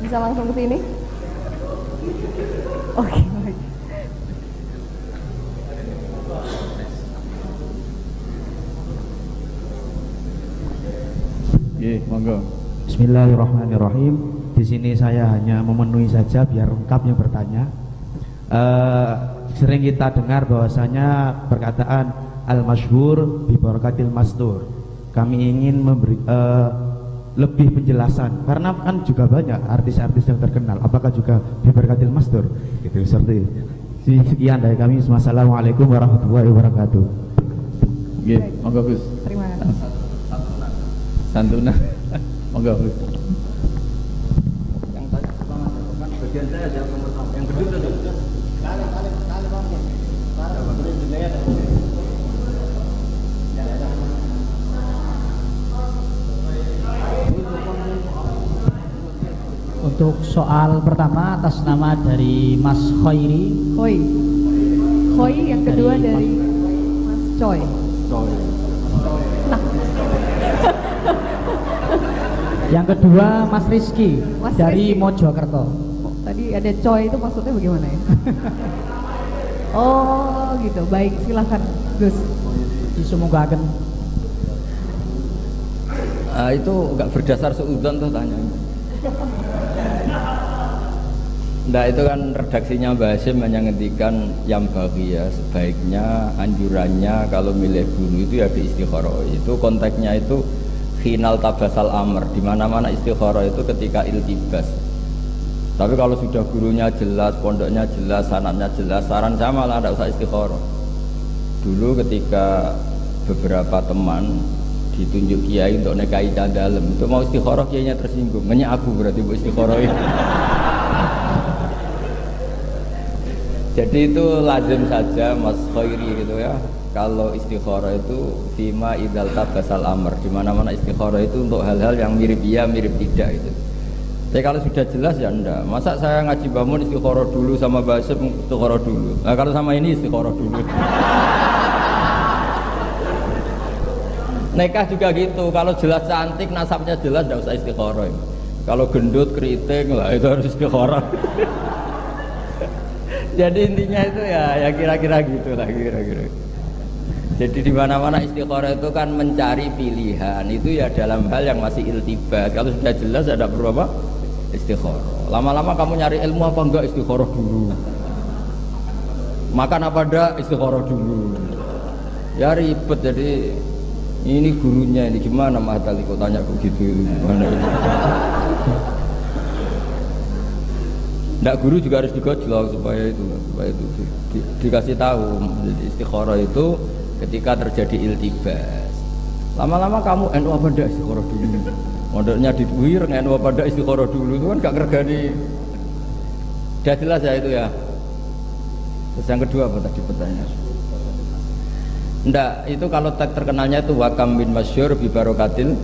Bisa langsung ke sini? Oke, baik. Nggih, monggo. Bismillahirrahmanirrahim. Di sini saya hanya memenuhi saja biar lengkap yang bertanya. Sering kita dengar bahwasanya perkataan al-masyhur bi barakatil mastur. Kami ingin memberi lebih penjelasan karena kan juga banyak artis-artis yang terkenal. Apakah juga bi barakatil mastur? Gitu seperti. Sekian dari kami. Wassalamualaikum warahmatullahi wabarakatuh. Nggih, monggo Gus. Terima kasih. Santuna. Monggo Gus. Yang tanya kan bagian saya jawab nomor 1. Yang kedua tadi. Untuk soal pertama atas nama dari Mas Khairi. Hoi. Hoi yang kedua dari Mas Choi. Nah, Yang kedua Mas Rizky Mas dari Rizky. Mojokerto. tadi ada Choi itu maksudnya bagaimana ya? Oh gitu, baik silahkan Gus. Disumugaken. Nah, itu enggak berdasar suudzon tuh tanya. Nah itu kan redaksinya Mbah Hasyim hanya ngendikan yang bagi ya, sebaiknya anjurannya kalau milih guru itu ya di istikharah. Itu konteksnya itu final tabasal amr, di mana-mana istikharah itu ketika iltibas. Tapi kalau sudah gurunya jelas, pondoknya jelas, sanadnya jelas, saran saya malah tidak usah istikharah. Dulu ketika beberapa teman ditunjuk kiai untuk nikahi dalem, itu mau istikharah kiainya tersinggung, nanya aku berarti bu istikharah ini. Jadi itu lazim saja Mas Khairi gitu ya. Kalau istikharah itu fima idzal tabasal amr, di mana-mana istikharah itu untuk hal-hal yang mirip iya mirip tidak itu. Tapi kalau sudah jelas ya enggak. Masa saya ngaji bangun istikharah dulu sama Mbah Hasyim istikharah dulu. Nah kalau sama ini istikharah dulu. Nikah juga gitu. Kalau jelas cantik nasabnya jelas enggak usah istikharah. Kalau gendut keriting lah itu harus istikharah. Jadi intinya itu ya kira-kira gitulah kira-kira. Jadi di mana-mana istikharah itu kan mencari pilihan, itu ya dalam hal yang masih iltibas. Kalau sudah jelas ada perlu apa? Istikharah. Lama-lama kamu nyari ilmu apa enggak istikharah dulu. Makan apa enggak istikharah dulu. Ya ribet jadi ini gurunya ini gimana Mas Tali kok tanya begitu gimana ini. Nggak guru juga harus digojlok supaya itu dikasih tahu. Jadi istikharah itu ketika terjadi iltibas. Lama-lama kamu NU apa ndak istikharah dulu. Mondoknya di Buir NU apa ndak istikharah dulu itu kan gak ngergani. Sudah jelas ya itu ya. Terus yang kedua apa tadi pertanyaan? Ndak, itu kalau terkenalnya itu wakam bin masyhur bi barokatil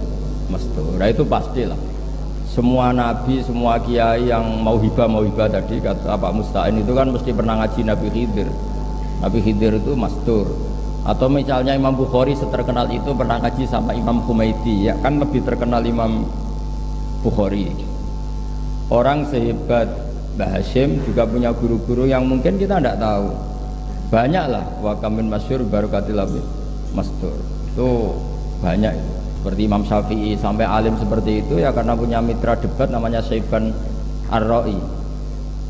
mastur. Nah itu pastilah. Semua nabi, semua kiai yang mau hibah tadi kata Pak Musta'in itu kan mesti pernah ngaji Nabi Khidir. Nabi Khidir itu mastur. Atau misalnya Imam Bukhari seterkenal itu pernah ngaji sama Imam Humaidi, ya kan lebih terkenal Imam Bukhari. Orang sehebat Mbah Hasyim juga punya guru-guru yang mungkin kita tidak tahu. Banyaklah wakamin masyhur barokatil mastur. Itu banyak itu. Seperti Imam Syafi'i sampai alim seperti itu ya karena punya mitra debat namanya Syaiban Ar-Ra'i.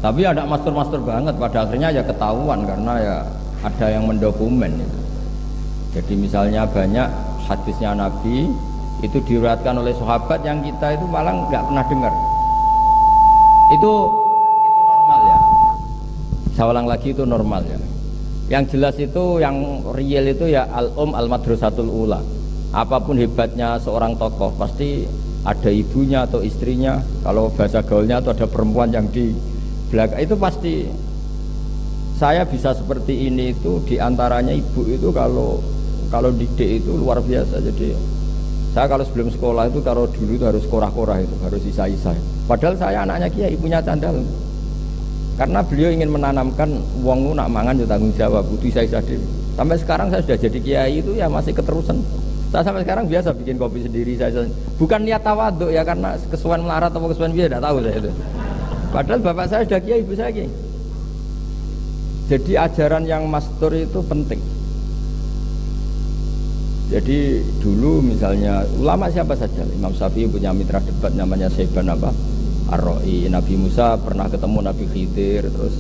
Tapi ada mastur-mastur banget, pada akhirnya ya ketahuan karena ya ada yang mendokumen itu. Jadi misalnya banyak hadisnya Nabi itu diriwayatkan oleh sahabat yang kita itu malah nggak pernah dengar. Itu normal ya. Saya ulang lagi itu normal ya. Yang jelas itu yang real itu ya al-madrasatul ula. Apapun hebatnya seorang tokoh pasti ada ibunya atau istrinya, kalau bahasa gaulnya atau ada perempuan yang di belakang itu pasti. Saya bisa seperti ini itu diantaranya ibu itu kalau didik itu luar biasa. Jadi saya kalau sebelum sekolah itu kalau dulu itu harus korah-korah itu harus isa-isa. Padahal saya anaknya kiai punya candal. Karena beliau ingin menanamkan wong nak mangan ya tanggung jawab, butuh isa-isa dhewe. Sampai sekarang saya sudah jadi kiai itu ya masih keterusan. Saya sampai sekarang biasa bikin kopi sendiri saya. Bukan niat tawaduk ya karena kesuwen melarat atau kesuwen biasa tidak tahu saya itu. Padahal bapak saya sudah kiai, ibu saya kiai. Jadi ajaran yang mastur itu penting. Jadi dulu misalnya ulama siapa saja, Imam Syafi'i punya mitra debat namanya Syaiban Ar-Ra'i. Nabi Musa pernah ketemu Nabi Khidir. Terus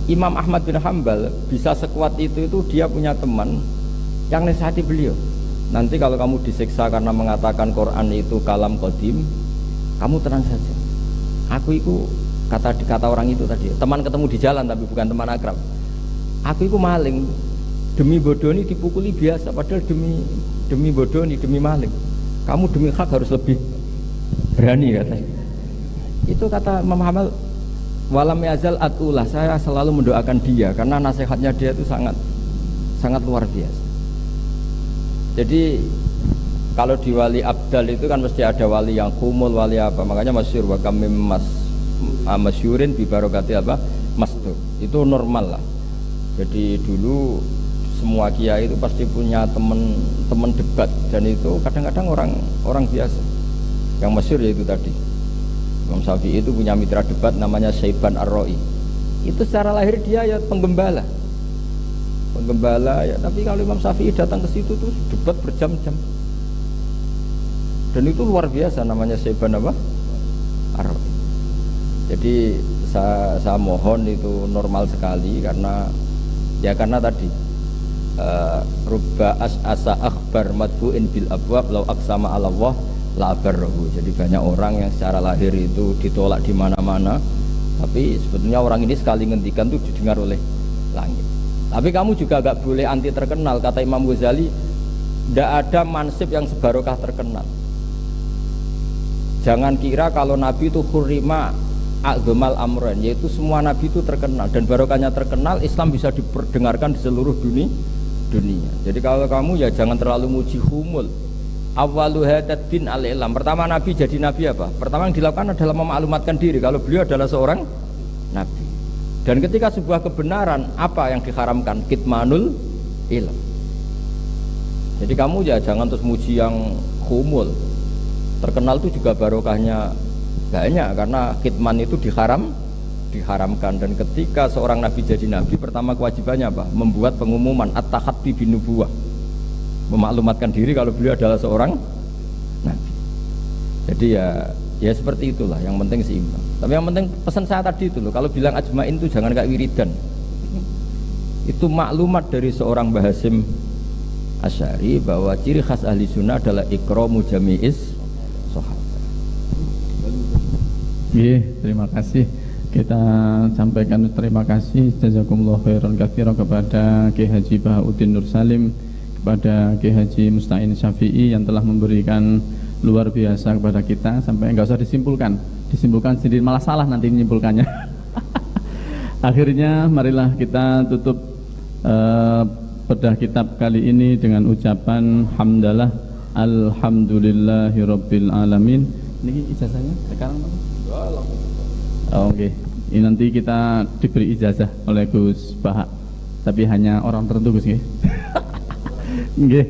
Imam Ahmad bin Hanbal bisa sekuat itu dia punya teman yang nasihati beliau. Nanti kalau kamu disiksa karena mengatakan Quran itu kalam qadim, kamu tenang saja. Aku itu kata orang itu tadi, teman ketemu di jalan tapi bukan teman akrab. Aku itu maling, demi bodoh ini dipukuli biasa, padahal demi bodoh ini demi maling. Kamu demi hak harus lebih berani katanya. Itu kata Imam Hamal, walam yazal atulah, saya selalu mendoakan dia karena nasihatnya dia itu sangat luar biasa. Jadi kalau di wali abdal itu kan mesti ada wali yang kumul, wali apa, makanya masyhur wa kamim masyhurin bi barokati apa mastur. Itu normal lah. Jadi dulu semua kiai itu pasti punya teman debat dan itu kadang-kadang orang biasa. Yang masyhur yaitu tadi Imam Syafi'i itu punya mitra debat namanya Syaiban Ar-Ra'i. Itu secara lahir dia ya penggembala ya, tapi kalau Imam Syafi'i datang ke situ tuh debat berjam-jam Dan itu luar biasa namanya Syaiban apa? Ar-Ra'i. Jadi saya mohon itu normal sekali karena tadi rubba asa akhbar madbu'in bil abwab law aqsama 'ala Allah la barrahu. Jadi banyak orang yang secara lahir itu ditolak di mana-mana, tapi sebetulnya orang ini sekali ngendikan itu didengar oleh langit. Tapi kamu juga gak boleh anti terkenal. Kata Imam Ghazali, tidak ada mansib yang sebarokah terkenal. Jangan kira kalau Nabi itu hurrima a'dhamal amran, yaitu semua Nabi itu terkenal, dan barokahnya terkenal, Islam bisa diperdengarkan di seluruh dunia. Jadi kalau kamu ya jangan terlalu muji humul. Awalu hadad din al-ilam. Pertama Nabi jadi Nabi apa? Pertama yang dilakukan adalah memaklumatkan diri kalau beliau adalah seorang Nabi. Dan ketika sebuah kebenaran, apa yang diharamkan? Kitmanul ilm. Jadi kamu ya jangan terus muji yang humul. Terkenal itu juga barokahnya banyak, karena kitman itu diharamkan. Dan ketika seorang nabi jadi nabi, pertama kewajibannya apa? Membuat pengumuman at-tahaddi bin nubuwah, memaklumatkan diri kalau beliau adalah seorang nabi. Jadi ya seperti itulah, yang penting seimbang. Tapi yang penting pesan saya tadi itu loh, kalau bilang ajmain itu jangan kayak wiridan. Itu maklumat dari seorang Mbah Hasyim Asy'ari bahwa ciri khas ahli sunnah adalah ikramu jami'is sahabat. Terima kasih. Kita sampaikan terima kasih jazakumullah khairan katsiran kepada Ki Haji Bahauddin Nur Salim, kepada Ki Haji Musta'in Syafi'i yang telah memberikan luar biasa kepada kita, sampai enggak usah disimpulkan sendiri, malah salah nanti menyimpulkannya. Akhirnya marilah kita tutup bedah kitab kali ini dengan ucapan hamdalah alhamdulillahirabbil alamin. Ini ijazahnya sekarang oke. Ini nanti kita diberi ijazah oleh Gus Bahak, tapi hanya orang tertentu Gus nggih. Nggih.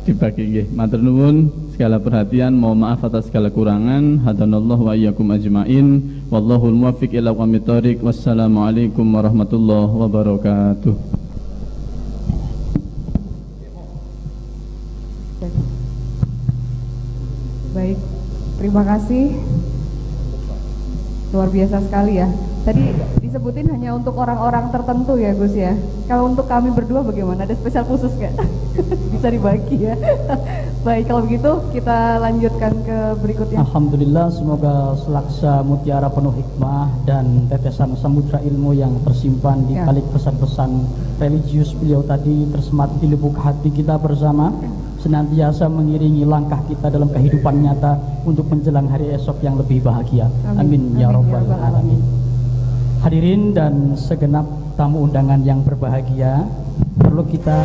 Dibagi nggih. Matur nuwun segala perhatian, mohon maaf atas segala kurangan. Hadanallahu wa iyyakum ajmain. Wallahul muwaffiq ila aqwamit thoriq. Wassalamualaikum warahmatullahi wabarakatuh. Baik, terima kasih. Luar biasa sekali ya. Tadi disebutin hanya untuk orang-orang tertentu ya Gus ya. Kalau untuk kami berdua bagaimana? Ada spesial khusus nggak? Bisa dibagi ya. Baik, kalau begitu kita lanjutkan ke berikutnya. Alhamdulillah, semoga selaksa mutiara penuh hikmah dan tetesan samudra ilmu yang tersimpan di balik pesan-pesan religius beliau tadi tersemat di lubuk hati kita bersama, senantiasa mengiringi langkah kita dalam kehidupan nyata untuk menjelang hari esok yang lebih bahagia. Amin ya rabbal alamin. Hadirin dan segenap tamu undangan yang berbahagia, perlu kita